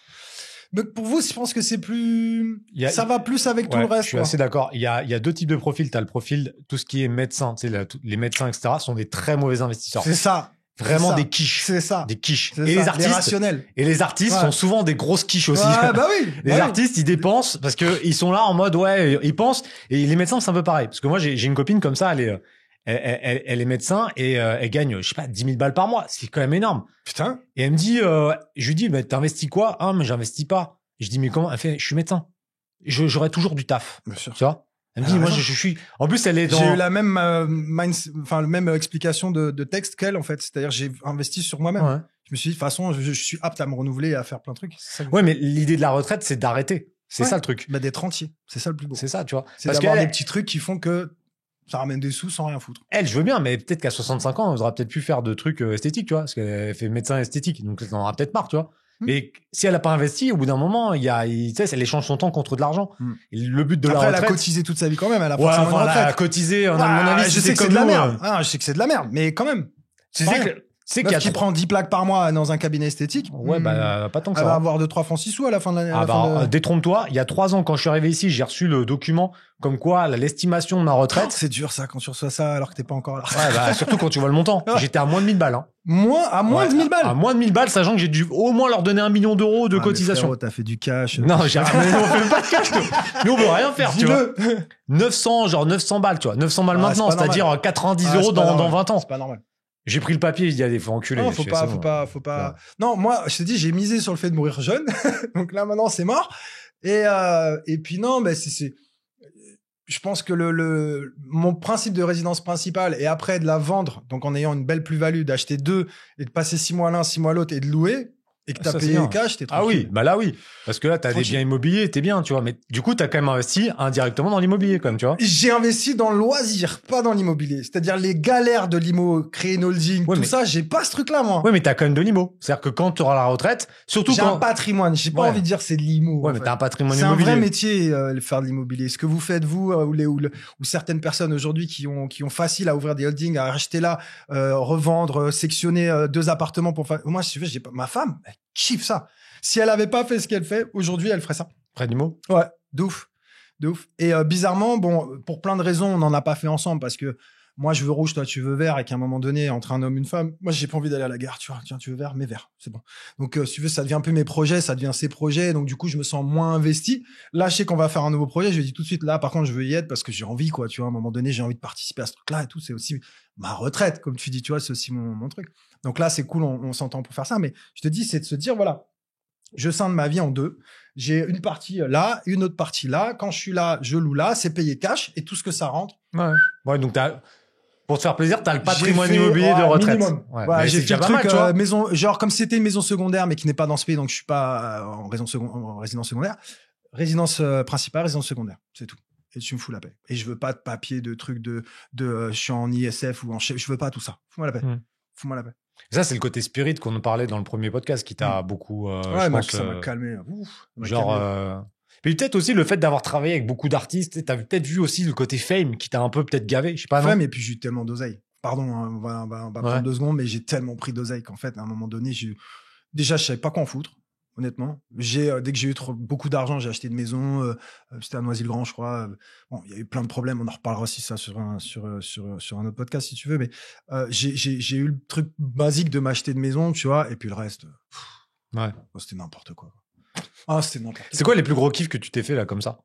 Donc pour vous, je pense que c'est plus, ça va plus avec tout le reste. Je suis assez d'accord. Il y a deux types de profils. T'as le profil, tout ce qui est médecin, tu sais, les médecins, etc., sont des très mauvais investisseurs. C'est ça. Vraiment des quiches. C'est ça. Des quiches. Et les artistes. Et les artistes sont souvent des grosses quiches aussi. Ouais, bah oui. Les artistes, ils dépensent parce que ils sont là en mode, ils pensent. Et les médecins, c'est un peu pareil. Parce que moi, j'ai une copine comme ça, elle est médecin et elle gagne, je sais pas, 10 000 balles par mois. C'est quand même énorme. Putain. Et elle me dit, je lui dis, mais t'investis quoi? Ah, mais j'investis pas. Je dis, mais comment? Elle fait, je suis médecin. J'aurai toujours du taf. Bien sûr. Tu vois? Elle me dit, moi, je suis, en plus, elle est dans... J'ai eu la même, même explication de texte qu'elle, en fait. C'est-à-dire, j'ai investi sur moi-même. Ouais. Je me suis dit, de toute façon, je suis apte à me renouveler et à faire plein de trucs. Ouais, mais l'idée de la retraite, c'est d'arrêter. C'est ça le truc. Bah, d'être entier. C'est ça le plus beau. C'est ça, tu vois. C'est d'avoir des petits trucs qui font que ça ramène des sous sans rien foutre. Elle, je veux bien, mais peut-être qu'à 65 ans, elle aura peut-être pu faire de trucs esthétiques, tu vois, parce qu'elle fait médecin esthétique. Donc, elle en aura peut-être marre, tu vois. Et si elle a pas investi, au bout d'un moment, tu sais, elle échange son temps contre de l'argent. Le but de la retraite. Elle a cotisé toute sa vie quand même. Elle a forcément une retraite. Elle a cotisé, à mon avis, je sais que c'est de la merde. Je sais que c'est de la merde, mais quand même. C'est qu'il qui prend 10 plaques par mois dans un cabinet esthétique. Ouais, bah, pas tant que ça. Elle va avoir 2-3 francs 6 sous à la fin de l'année. Détrompe-toi. Il y a 3 ans, quand je suis arrivé ici, j'ai reçu le document comme quoi l'estimation de ma retraite. C'est dur, ça, quand tu reçois ça alors que t'es pas encore là. Ouais, bah, surtout quand tu vois le montant. J'étais à moins de 1000 balles, hein. À moins de 1000 balles? À moins de 1000 balles, sachant que j'ai dû au moins leur donner 1 million d'euros de cotisation. Frérot, t'as fait du cash. Non, mais nous, on fait pas de cash, nous, on veut rien faire, tu vois. 900 balles, tu vois. 900 balles maintenant, c'est-à-dire 90 euros dans 20 ans. C'est pas normal. J'ai pris le papier, il y a des fois enculé. Non, faut pas. Non, moi, je t'ai dit, j'ai misé sur le fait de mourir jeune. Donc là, maintenant, c'est mort. Et puis non, mais je pense que mon principe de résidence principale et après de la vendre, donc en ayant une belle plus-value, d'acheter 2 et de passer 6 mois l'un, 6 mois l'autre et de louer, et que t'as Ça, c'est payé bien. cash, t'es Ah tranquille. oui, bah là oui. Parce que là, t'as des Tranquille. biens immobiliers, t'es bien, tu vois. Mais du coup, t'as quand même investi indirectement dans l'immobilier, quand même, tu vois. J'ai investi dans le loisir, pas dans l'immobilier. C'est-à-dire les galères de l'immo, créer une holding, Ouais, tout mais- ça, j'ai pas ce truc-là, moi. Ouais, mais t'as quand même de l'immo. C'est-à-dire que quand tu auras la retraite, surtout J'ai quand. un patrimoine. J'ai pas Ouais. envie de dire c'est de l'immo. Ouais, en mais fait. t'as un patrimoine C'est un immobilier. vrai métier, faire de l'immobilier. Ce que vous faites, vous, ou certaines personnes aujourd'hui qui ont facile à ouvrir des holdings, à acheter là, revendre, sectionner 2 appartements pour faire. Moi, si tu veux, j'ai pas. Ma femme, elle kiffe ça. Si elle avait pas fait ce qu'elle fait, aujourd'hui, elle ferait ça. Près d'immo. Ouais, de ouf. De ouf. Et bizarrement, bon, pour plein de raisons, on n'en a pas fait ensemble parce que moi, je veux rouge, toi, tu veux vert, et qu'à un moment donné, entre un homme et une femme, moi, j'ai pas envie d'aller à la gare, tu vois. Tiens, tu veux vert, mais vert, c'est bon. Donc, si tu veux, ça devient un peu mes projets, ça devient ses projets. Donc, du coup, je me sens moins investi. Là, je sais qu'on va faire un nouveau projet. Je lui dis tout de suite, là, par contre, je veux y être parce que j'ai envie, quoi. Tu vois, à un moment donné, j'ai envie de participer à ce truc-là et tout. C'est aussi ma retraite, comme tu dis, tu vois, c'est aussi mon truc. Donc là, c'est cool, on s'entend pour faire ça. Mais je te dis, c'est de se dire, voilà, je scinde ma vie en 2. J'ai une partie là, une autre partie là. Quand je suis là, je loue là, c'est payé cash et tout ce que ça rentre. Ouais. Ouais, donc pour te faire plaisir, t'as le patrimoine J'ai fait, immobilier de retraite. minimum. Ouais, Ouais, mais j'ai c'est fait déjà le pas truc mal, tu vois. maison, genre comme c'était une maison secondaire mais qui n'est pas dans ce pays, donc je suis pas en résidence secondaire. Résidence principale, résidence secondaire, c'est tout. Et tu me fous la paix. Et je veux pas de papier, de trucs de je suis en ISF ou en chef. Je veux pas tout ça. Fous-moi la paix. Fous-moi la paix. Ça, c'est le côté spirit qu'on en parlait dans le premier podcast qui t'a beaucoup, Ouais, je pense, ça m'a calmé. Ouf, ça m'a genre, calmé. puis peut-être aussi le fait d'avoir travaillé avec beaucoup d'artistes. T'as peut-être vu aussi le côté fame qui t'a un peu peut-être gavé. Je sais pas, non? Femme, et puis j'ai eu tellement d'oseille. Pardon, hein, on va prendre 2 secondes, mais j'ai tellement pris d'oseille qu'en fait, à un moment donné, déjà, je savais pas quoi en foutre, honnêtement. Dès que j'ai eu beaucoup d'argent, j'ai acheté une maison, c'était à Noisy-le-Grand, je crois. Bon, il y a eu plein de problèmes, on en reparlera aussi ça sur un autre podcast si tu veux, mais j'ai eu le truc basique de m'acheter une maison, tu vois, et puis le reste, Ouais. c'était n'importe quoi. Ah, c'était n'importe quoi. C'est quoi les plus gros kiffs que tu t'es fait là comme ça?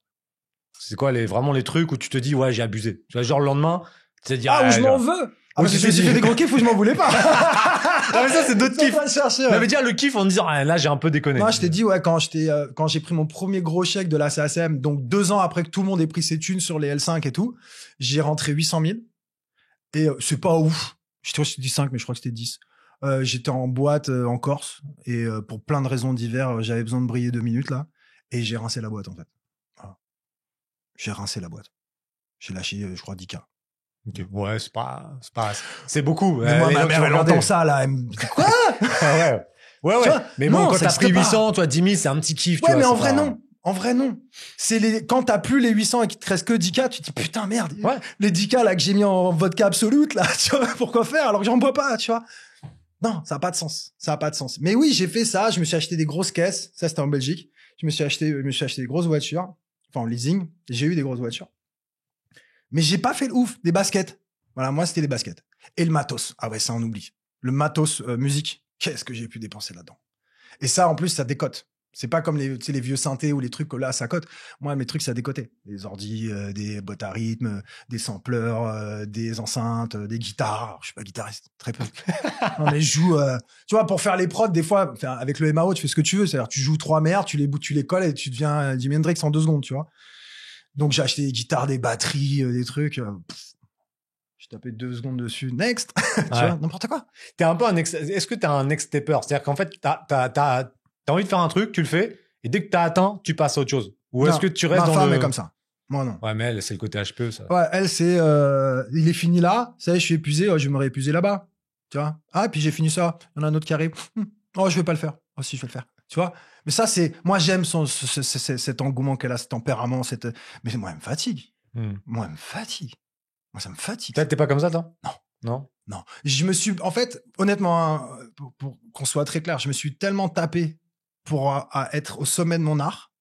C'est quoi vraiment les trucs où tu te dis ouais j'ai abusé? Tu vois, genre le lendemain, tu te dis Ah, où je m'en genre... veux. Ou Parce tu que te j'ai dis- fait des gros kiffs où je m'en voulais pas. Non mais ça c'est d'autres kiffs. Pas le chercher, ouais. Non mais dire le kiff en te disant ah, là j'ai un peu déconné. Moi, je t'ai dit, ouais, quand j'ai pris mon premier gros chèque de la SACM, donc 2 ans après que tout le monde ait pris ses thunes sur les L5 et tout, j'ai rentré 800 000. Et c'est pas ouf. Je te dis 5, mais je crois que c'était 10. J'étais en boîte en Corse et pour plein de raisons diverses, j'avais besoin de briller 2 minutes là. Et j'ai rincé la boîte, en fait. Voilà. J'ai rincé la boîte. J'ai lâché, je crois, 10K. Ok. Ouais c'est beaucoup. Mais moi, Les ma gens mère, qui elle regardaient. entend ça, là. Elle me dit, quoi? Ouais. Ouais. Tu vois, Mais non, bon, quand ça t'as pris existe pas. 800, toi 10 000, c'est un petit kiff. Ouais, tu vois, mais en c'est vrai, pas- non. En vrai, non. Quand t'as plus les 800 et qu'il te reste que 10K, tu te dis, putain, merde. Ouais. Les 10K, là, que j'ai mis en vodka absolute, là, tu vois, pourquoi faire alors que j'en bois pas, tu vois? Non, ça a pas de sens. Ça a pas de sens. Mais oui, j'ai fait ça. Je me suis acheté des grosses caisses. Ça, c'était en Belgique. Je me suis acheté des grosses voitures. Enfin, en leasing. J'ai eu des grosses voitures. Mais j'ai pas fait le ouf. Des baskets. Voilà, moi, c'était les baskets. Et le matos. Ah ouais, ça, on oublie. Le matos musique. Qu'est-ce que j'ai pu dépenser là-dedans? Et ça, en plus, ça décote. C'est pas comme les vieux synthés ou les trucs que là, ça cote. Moi, mes trucs, ça décotait. Des ordis, des boîtes à rythme, des sampleurs, des enceintes, des guitares. Alors, je suis pas guitariste, très peu. Non, mais je joue, tu vois, pour faire les prods, des fois, enfin, avec le MAO, tu fais ce que tu veux. C'est-à-dire, tu joues 3 merdes, tu les colles et tu deviens Jimi Hendrix en 2 secondes, tu vois. Donc, j'ai acheté des guitares, des batteries, des trucs. J'ai tapé 2 secondes dessus. Next. Tu vois, n'importe quoi. T'es un peu est-ce que t'es un next-stepper? C'est-à-dire qu'en fait, t'as envie de faire un truc, tu le fais, et dès que t'as atteint, tu passes à autre chose. Ou est-ce Non, que tu restes ma dans femme le... est comme ça. Moi, non. Ouais, mais elle, c'est le côté HPE, ça. Ouais, elle, c'est, il est fini là. Ça y est, je suis épuisé. Je vais me réépuiser là-bas. Tu vois? Ah, et puis j'ai fini ça. Il y en a un autre qui arrive. Oh, je vais pas le faire. Oh, si, je vais le faire. Tu vois? Mais ça, moi, j'aime cet engouement qu'elle a, ce tempérament, mais moi, elle me fatigue. Moi, elle me fatigue. Moi, ça me fatigue. Toi, t'es pas comme ça, toi? Non. Non? Non. En fait, honnêtement, hein, pour qu'on soit très clair, je me suis tellement tapé pour à être au sommet de mon art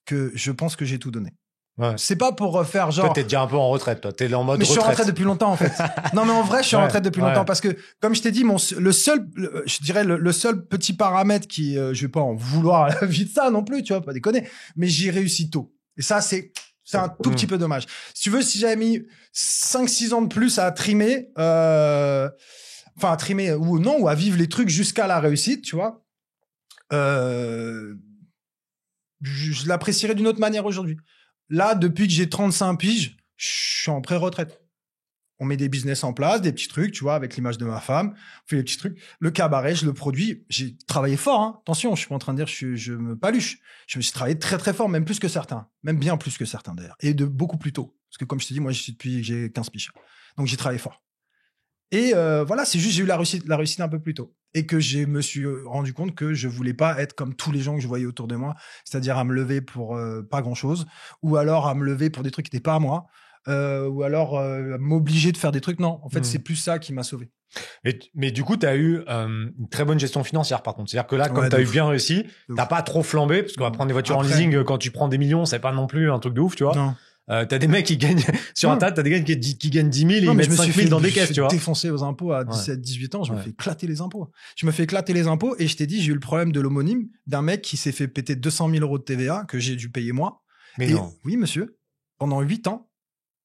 que je pense que j'ai tout donné. Ouais. C'est pas pour refaire genre. Toi, t'es déjà un peu en retraite, toi. T'es en mode Mais je suis en retraite. retraite depuis longtemps, en fait. Non, mais en vrai, je suis en retraite depuis longtemps parce que, comme je t'ai dit, le seul petit paramètre qui, je vais pas en vouloir à la vie de ça non plus, tu vois, pas déconner, mais j'ai réussi tôt. Et ça, c'est un tout petit peu dommage. Si tu veux, si j'avais mis 5-6 ans de plus à trimer, enfin, à trimer, ou non, ou à vivre les trucs jusqu'à la réussite, tu vois, je l'apprécierais d'une autre manière aujourd'hui. Là, depuis que j'ai 35 piges, je suis en pré-retraite. On met des business en place, des petits trucs, tu vois, avec l'image de ma femme. On fait des petits trucs. Le cabaret, je le produis. J'ai travaillé fort, hein. Attention, je suis pas en train de dire je me paluche. Je me suis travaillé très, très fort, même plus que certains. Même bien plus que certains, d'ailleurs. Et de beaucoup plus tôt. Parce que, comme je te dis, moi, je suis depuis que j'ai 15 piges. Donc, j'ai travaillé fort. Et voilà, c'est juste j'ai eu la réussite un peu plus tôt. Et que je me suis rendu compte que je voulais pas être comme tous les gens que je voyais autour de moi. C'est-à-dire à me lever pour pas grand-chose. Ou alors à me lever pour des trucs qui n'étaient pas à moi. Ou alors m'obliger de faire des trucs. Non, en fait, c'est plus ça qui m'a sauvé. Mais du coup, tu as eu une très bonne gestion financière, par contre. C'est-à-dire que là, comme Ouais, tu as eu ouf. bien réussi, De t'as ouf. pas trop flambé, parce qu'on va prendre des voitures Après. en leasing, quand tu prends des millions, c'est pas non plus un truc de ouf, tu vois. Non. T'as des mecs qui gagnent, sur Non. Internet, t'as des gars qui gagnent 10 000 et Non, ils mais mettent 5 000 dans des caisses, tu vois. défoncer aux impôts à 17, 18 ans, je me fais éclater les impôts. Je me fais éclater les impôts et je t'ai dit, j'ai eu le problème de l'homonyme d'un mec qui s'est fait péter 200 000 euros de TVA que j'ai dû payer moi. Mais Et non. oui, monsieur, pendant 8 ans,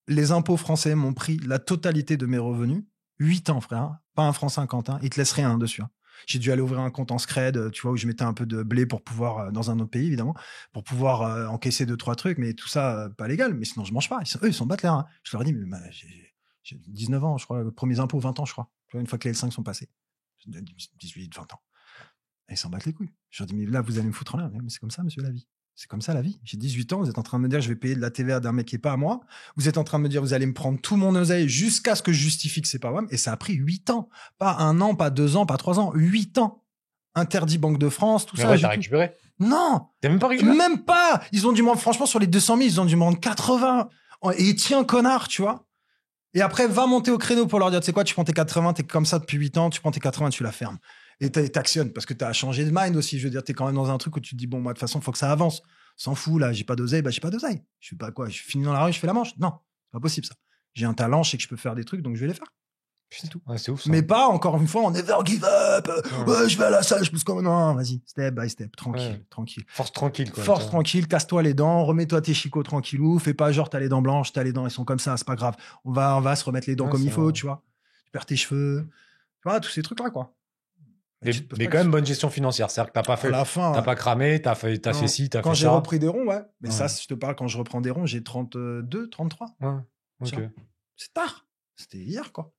les impôts français m'ont pris la totalité de mes revenus. 8 ans, frère. Pas un franc 50, hein. Ils te laissent rien dessus. Hein. J'ai dû aller ouvrir un compte en scred, tu vois, où je mettais un peu de blé pour pouvoir, dans un autre pays, évidemment, pour pouvoir encaisser 2-3 trucs, mais tout ça, pas légal. Mais sinon, je mange pas. Ils s'en battent les reins. Je leur ai dit, mais j'ai 19 ans, je crois, les premiers impôts, 20 ans, je crois. Tu vois, une fois que les L5 sont passés. 18, 20 ans. Et ils s'en battent les couilles. Je leur dis, mais là, vous allez me foutre en l'air. Mais c'est comme ça, monsieur, la vie. C'est comme ça, la vie. J'ai 18 ans, vous êtes en train de me dire, je vais payer de la TVA d'un mec qui est pas à moi. Vous êtes en train de me dire, vous allez me prendre tout mon oseille jusqu'à ce que je justifie que c'est pas moi. Et ça a pris 8 ans. Pas 1 an, pas 2 ans, pas 3 ans. 8 ans. Interdit Banque de France, tout Mais ça. ouais, t'as récupéré. Non! T'as même pas récupéré? Même pas! Ils ont dû me franchement, sur les 200 000, ils ont dû me rendre 80. Et tiens, connard, tu vois. Et après, va monter au créneau pour leur dire, tu sais quoi, tu prends tes 80, t'es comme ça depuis 8 ans, tu prends tes 80, tu la fermes. Et t'actionnes, parce que t'as changé de mind aussi. Je veux dire, t'es quand même dans un truc où tu te dis, bon, moi, de toute façon, faut que ça avance. S'en fout, là, j'ai pas d'oseille, bah, j'ai pas d'oseille. Je fais pas quoi, je finis dans la rue, je fais la manche. Non, c'est pas possible, ça. J'ai un talent, je sais que je peux faire des trucs, donc je vais les faire. C'est tout. Ouais, c'est ouf, ça. Mais pas, encore une fois, on never give up. Ouais, je vais à la salle, je pousse comme, non, vas-y, step by step, tranquille, Ouais. tranquille. Force tranquille, quoi. Force tranquille, casse-toi les dents, remets-toi tes chicots tranquillou, fais pas genre t'as les dents blanches, t'as les dents, elles sont comme ça, c'est pas grave. On va se remettre les dents Ouais, comme il ça faut, va. tu vois. Tu perds tes cheveux. Tu vois, tous ces trucs-là, quoi. Mais Tu te poses mais pas quand même de bonne gestion financière. C'est-à-dire que t'as pas À fait, la fin, t'as pas cramé, t'as fait non. ci, t'as Quand fait j'ai ça. repris des ronds, ouais. Mais Ouais. ça, si je te parle, quand je reprends des ronds, j'ai 32, 33. Ouais. Ok. Tiens. C'est tard. C'était hier, quoi.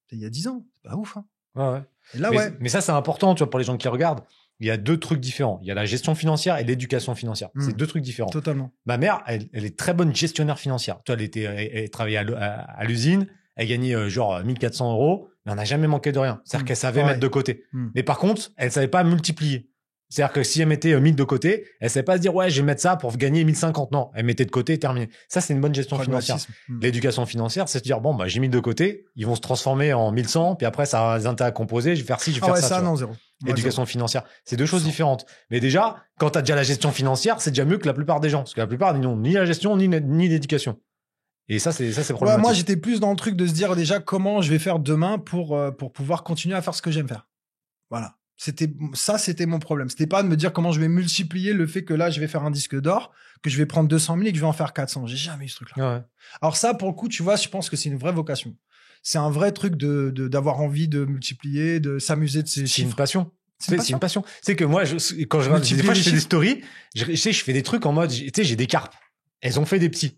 C'était il y a 10 ans. C'est pas ouf, hein. Ouais, ouais. Et là, mais, ouais. mais ça, c'est important, tu vois, pour les gens qui regardent. Il y a deux trucs différents. Il y a la gestion financière et l'éducation financière. C'est deux trucs différents. Totalement. Ma mère, elle est très bonne gestionnaire financière. Tu vois, elle travaillait à l'usine, elle gagnait genre 1400 euros, mais on n'a jamais manqué de rien. C'est-à-dire qu'elle savait mettre de côté. Mais par contre, elle savait pas multiplier. C'est-à-dire que si elle mettait 1000 de côté, elle savait pas se dire, ouais, je vais mettre ça pour gagner 1050. Non, elle mettait de côté et terminé. Ça, c'est une bonne gestion financière. L'éducation financière, c'est se dire, bon, bah, j'ai 1000 de côté, ils vont se transformer en 1100, puis après, ça a des intérêts à composer, je vais faire ci, je vais faire ça. Ça, non, zéro. Éducation financière, c'est deux choses différentes. Mais déjà, quand tu as déjà la gestion financière, c'est déjà mieux que la plupart des gens. Parce que la plupart, ils n'ont ni la gestion, ni l'éducation. Et ça, c'est problématique. Ouais, moi, j'étais plus dans le truc de se dire déjà comment je vais faire demain pour pouvoir continuer à faire ce que j'aime faire. Voilà. C'était mon problème. C'était pas de me dire comment je vais multiplier le fait que là, je vais faire un disque d'or, que je vais prendre 200 000 et que je vais en faire 400. J'ai jamais eu ce truc-là. Ouais. Alors ça, pour le coup, tu vois, je pense que c'est une vraie vocation. C'est un vrai truc d'avoir envie de multiplier, de s'amuser de ces C'est une chiffres. passion. C'est une passion. C'est que moi, quand je Multiplier des fois, je les fais des chiffres. stories, je fais des trucs en mode, tu sais, j'ai des carpes. Elles ont fait des petits.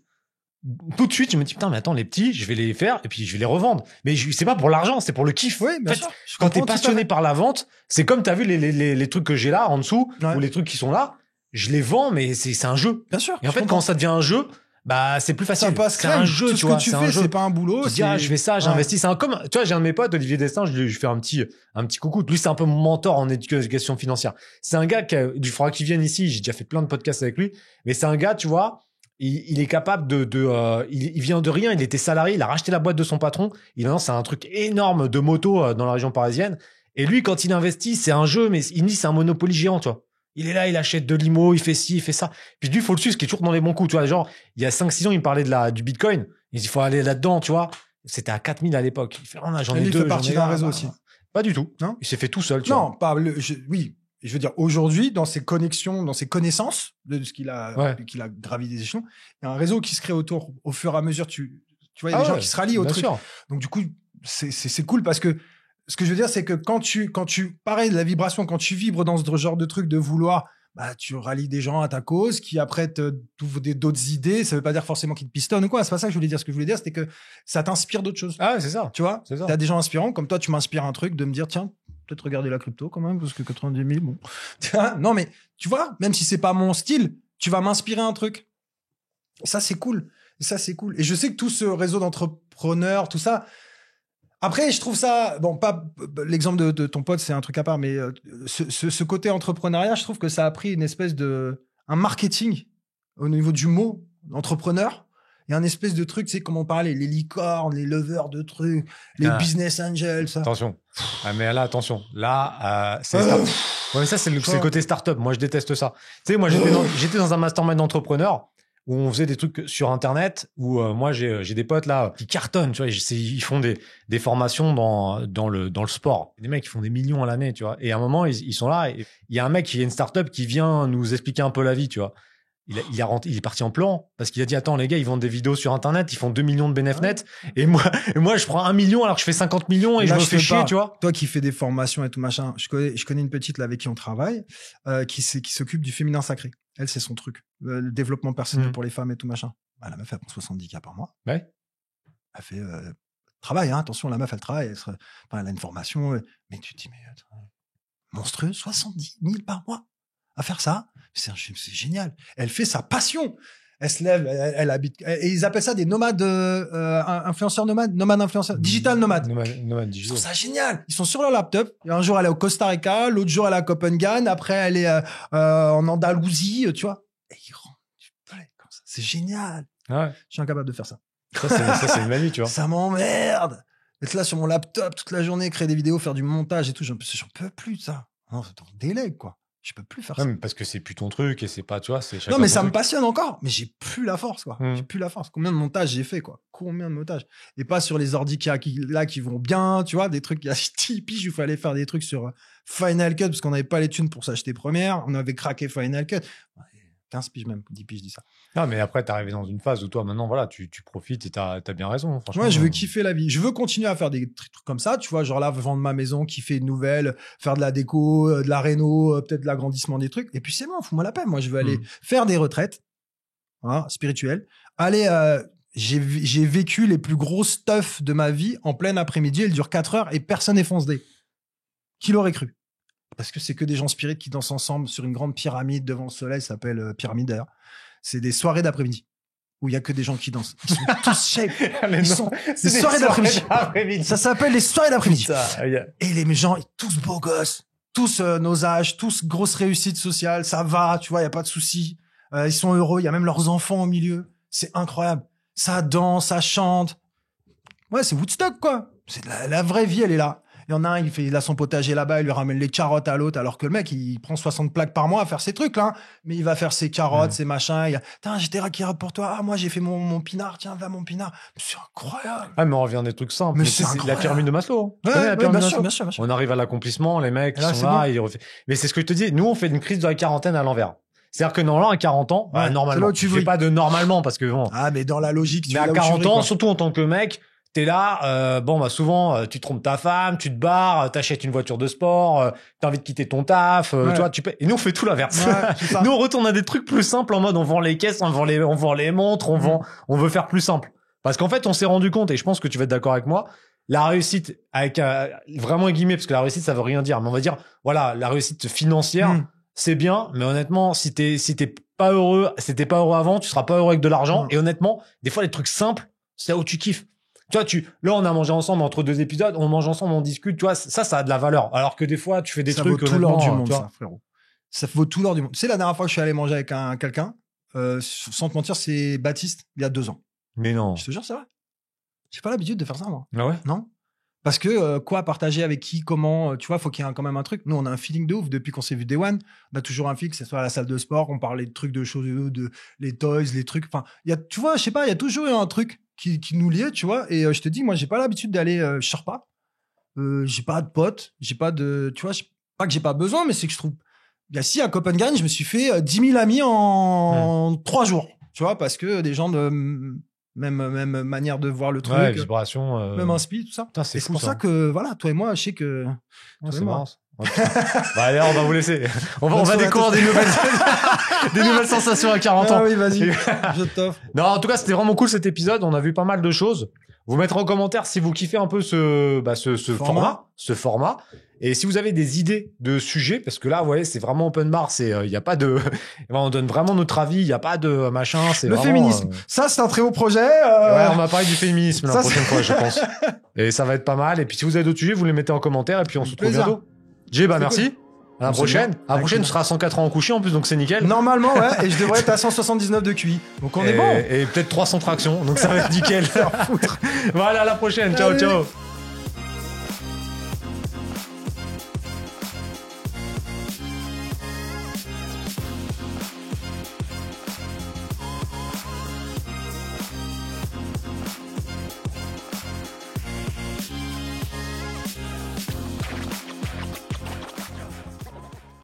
Tout de suite, je me dis, putain, mais attends, les petits, je vais les faire et puis je vais les revendre. Mais c'est pas pour l'argent, c'est pour le kiff. Oui, bien En fait, sûr. quand t'es passionné par la vente, c'est comme t'as vu les trucs que j'ai là, en dessous, Ouais. ou les trucs qui sont là, je les vends, mais c'est un jeu. Bien sûr. Et en fait, quand ça devient un jeu, bah, c'est plus facile. ça passe C'est un jeu, tout tu ce vois. que tu C'est un fais, jeu. c'est pas un boulot. Tu te dis, ah, je fais ça, j'investis. C'est comme, tu vois, j'ai un de mes potes, Olivier Destin, je lui fais un petit coucou. Lui, c'est un peu mon mentor en éducation financière. C'est un gars il faudra qu'il vienne ici. J'ai déjà fait plein de podcasts avec lui. Mais c'est un gars, tu vois, il est capable il vient de rien. Il était salarié. Il a racheté la boîte de son patron. C'est un truc énorme de moto dans la région parisienne. Et lui, quand il investit, c'est un jeu, mais il dit, c'est un Monopoly géant, tu vois. Il est là, il achète de l'IMO, il fait ci, il fait ça. Puis lui, il faut le suivre, ce qui est toujours dans les bons coups, tu vois. Genre, il y a 5-6 ans, il me parlait du Bitcoin. Il dit, il faut aller là-dedans, tu vois. C'était à 4000 à l'époque. Il fait, oh, j'en ai Il deux. fait partie d'un réseau aussi. Pas du tout. Non. Il s'est fait tout seul, tu vois. Non, pas oui. Je veux dire, aujourd'hui, dans ses connexions, dans ses connaissances de ce qu'il a, qu'il a gravi des échelons, il y a un réseau qui se crée autour au fur et à mesure. Tu vois, il y a des gens qui se rallient au truc. Sûr. Donc, du coup, c'est cool parce que ce que je veux dire, c'est que quand tu pareil, la vibration, quand tu vibres dans ce genre de truc de vouloir, bah, tu rallies des gens à ta cause qui après t'ouvrent d'autres idées. Ça veut pas dire forcément qu'ils te pistonnent ou quoi. C'est pas ça que je voulais dire. Ce que je voulais dire, c'était que ça t'inspire d'autres choses. Ah, c'est ça. Tu vois, C'est ça. t'as des gens inspirants comme toi, tu m'inspires un truc de me dire, tiens, peut-être regarder la crypto quand même, parce que 90 000, bon. Non, mais tu vois, même si c'est pas mon style, tu vas m'inspirer un truc. Et ça, c'est cool. Et ça, c'est cool. Et je sais que tout ce réseau d'entrepreneurs, tout ça, après, je trouve ça, bon, pas l'exemple de ton pote, c'est un truc à part, mais ce côté entrepreneuriat, je trouve que ça a pris une espèce un marketing au niveau du mot entrepreneur. Il y a un espèce de truc, tu sais, comme on parlait, les licornes, les leveurs de trucs, les business angels, ça. Attention. Ah, mais là, attention. Là, c'est start-up. Ouais, mais ça, c'est le côté start-up. Moi, je déteste ça. Tu sais, moi, j'étais dans un mastermind d'entrepreneurs où on faisait des trucs sur Internet, où moi, j'ai des potes là qui cartonnent, tu vois. Ils font des formations dans le sport. Des mecs qui font des millions à l'année, tu vois. Et à un moment, ils sont là. Il y a un mec qui est une start-up qui vient nous expliquer un peu la vie, tu vois. Il est parti en plan parce qu'il a dit, attends, les gars, ils vendent des vidéos sur Internet, ils font 2 millions de bénéfices nets. Et moi, je prends 1 million alors que je fais 50 millions et là, je me fais chier, tu vois. Toi qui fais des formations et tout machin, je connais une petite là avec qui on travaille, qui s'occupe du féminin sacré. Elle, c'est son truc. Le développement personnel pour les femmes et tout machin. Bah, la meuf, elle prend 70K par mois. Ouais. Elle fait, travail, hein. Attention, la meuf, elle travaille. Elle a une formation. Mais tu te dis, mais, attends, monstrueux, 70 000 par mois à faire ça. C'est génial. Elle fait sa passion. Elle se lève, elle habite. Et ils appellent ça des nomades, influenceurs nomades influenceurs, digital nomades. Nomades Ils digital. trouvent ça génial. Ils sont sur leur laptop. Et un jour, elle est au Costa Rica, l'autre jour, elle est à Copenhague, après, elle est en Andalousie, tu vois. Et ils rentrent du palais comme ça. C'est génial. Ouais. Je suis incapable de faire ça. Ça, c'est une magie, tu vois. Ça m'emmerde. Être là sur mon laptop toute la journée, créer des vidéos, faire du montage et tout, j'en peux plus de ça. Non, c'est un délai, quoi. Je peux plus faire ça. Mais parce que c'est plus ton truc et c'est pas, tu vois, c'est chacun Non, mais son ça me truc. passionne encore. Mais j'ai plus la force, quoi. J'ai plus la force. Combien de montages j'ai fait, quoi. Combien de montages. Et pas sur les ordis qui vont bien, tu vois, des trucs, il y a 10 piges, il fallait faire des trucs sur Final Cut parce qu'on n'avait pas les thunes pour s'acheter première. On avait craqué Final Cut. 15 piges même, 10 piges, je dis ça. Non, mais après, t'es arrivé dans une phase où toi, maintenant, voilà, tu profites et t'as bien raison, franchement. Ouais, je veux kiffer la vie. Je veux continuer à faire des trucs comme ça, tu vois, genre là, vendre ma maison, kiffer une nouvelle, faire de la déco, de la réno, peut-être de l'agrandissement des trucs. Et puis c'est bon, fous-moi la paix. Moi, je veux aller faire des retraites, hein, spirituelles. Aller, j'ai vécu les plus gros stuff de ma vie en plein après-midi. Elle dure 4 heures et personne n'est foncé. Qui l'aurait cru? Parce que c'est que des gens spirites qui dansent ensemble sur une grande pyramide devant le soleil, ça s'appelle pyramide d'ailleurs. C'est des soirées d'après-midi où il y a que des gens qui dansent. Ils sont tous shape. C'est des soirées d'après-midi. Ça s'appelle les soirées d'après-midi. Et les gens, tous beaux gosses, tous nos âges, tous grosses réussites sociales, ça va, tu vois, il y a pas de souci. Ils sont heureux, il y a même leurs enfants au milieu. C'est incroyable. Ça danse, ça chante. Ouais, c'est Woodstock, quoi. C'est la vraie vie, elle est là. Il y en a un, il a son potager là-bas, il lui ramène les carottes à l'autre, alors que le mec, il prend 60 plaques par mois à faire ses trucs, là. Mais il va faire ses carottes, ses machins. Tiens, j'ai des carottes pour toi. Ah, moi, j'ai fait mon pinard. Tiens, va mon pinard. C'est incroyable. Ah, mais on revient des trucs simples. Mais c'est incroyable. la pyramide de Maslow. Ouais, la pyramide de Maslow. bien sûr. On arrive à l'accomplissement, les mecs, Là, ils sont là, bon. ils refait. Mais c'est ce que je te dis. Nous, on fait une crise de la quarantaine à l'envers. C'est-à-dire que normalement, à 40 ans, Ouais, normalement, tu fais pas de normalement parce que bon. Ah, mais dans la logique, mais à 40 ans, surtout en tant que mec, t'es là, souvent, tu trompes ta femme, tu te barres, t'achètes une voiture de sport, t'as envie de quitter ton taf, tu vois, et nous, on fait tout l'inverse. Ouais, nous, on retourne à des trucs plus simples en mode, on vend les caisses, on vend les montres, on veut faire plus simple. Parce qu'en fait, on s'est rendu compte, et je pense que tu vas être d'accord avec moi, la réussite, avec, vraiment guillemets, parce que la réussite, ça veut rien dire, mais on va dire, voilà, la réussite financière, c'est bien, mais honnêtement, si t'es pas heureux, si t'es pas heureux avant, tu seras pas heureux avec de l'argent, et honnêtement, des fois, les trucs simples, c'est là où tu kiffes. Tu vois, là, on a mangé ensemble entre 2 épisodes, on mange ensemble, on discute, tu vois, ça a de la valeur. Alors que des fois, tu fais des trucs. Ça vaut tout l'or du monde, ça, frérot. Ça vaut tout l'or du monde. Tu sais, la dernière fois que je suis allé manger avec quelqu'un, sans te mentir, c'est Baptiste, il y a 2 ans. Mais non. Je te jure, c'est vrai. J'ai pas l'habitude de faire ça, moi. Ah ouais? Non. Parce que, partager avec qui, comment, tu vois, faut qu'il y ait quand même un truc. Nous, on a un feeling de ouf depuis qu'on s'est vu Day One. On a toujours un feeling, que ce soit à la salle de sport, on parlait de trucs de choses, de les toys, les trucs. Enfin, tu vois, je sais pas, il y a toujours eu un truc qui nous liait, tu vois. Et je te dis, moi, j'ai pas l'habitude d'aller, je sors pas. J'ai pas de potes, j'ai pas de, tu vois, pas que j'ai pas besoin, mais c'est que je trouve, si à Copenhague, je me suis fait 10 000 amis en 3 jours, tu vois, parce que des gens même manière de voir le truc, Ouais, vibration. même inspi, tout ça. Putain, c'est Et fou, c'est pour ça que, voilà, toi et moi, je sais que... Ouais, toi et c'est moi. marrant. Bah, allez, on va vous laisser. On va Bonne soirée à découvrir tous. des nouvelles sensations à 40 ans. Ah oui, vas-y, je t'offre. Non, en tout cas, c'était vraiment cool cet épisode. On a vu pas mal de choses. Vous mettrez en commentaire si vous kiffez un peu ce format. Et si vous avez des idées de sujets, parce que là, ouais, c'est vraiment open bar. Il y a pas de, on donne vraiment notre avis. Il y a pas de machin. C'est Le vraiment, féminisme. Ça, c'est un très beau projet. Ouais, on va parler du féminisme la ça, prochaine fois, je pense. Et ça va être pas mal. Et puis si vous avez d'autres sujets, vous les mettez en commentaire. Et puis on se retrouve plaisir. bientôt. Jay, bah C'est merci. À la On se prochaine. voit. À la prochaine, tu Avec seras à 104 ans en couché en plus, donc c'est nickel. Normalement, ouais. Et je devrais être à 179 de QI. Donc on est bon. Et peut-être 300 tractions, donc ça va être nickel. Voilà, à la prochaine. Ciao, Salut. ciao.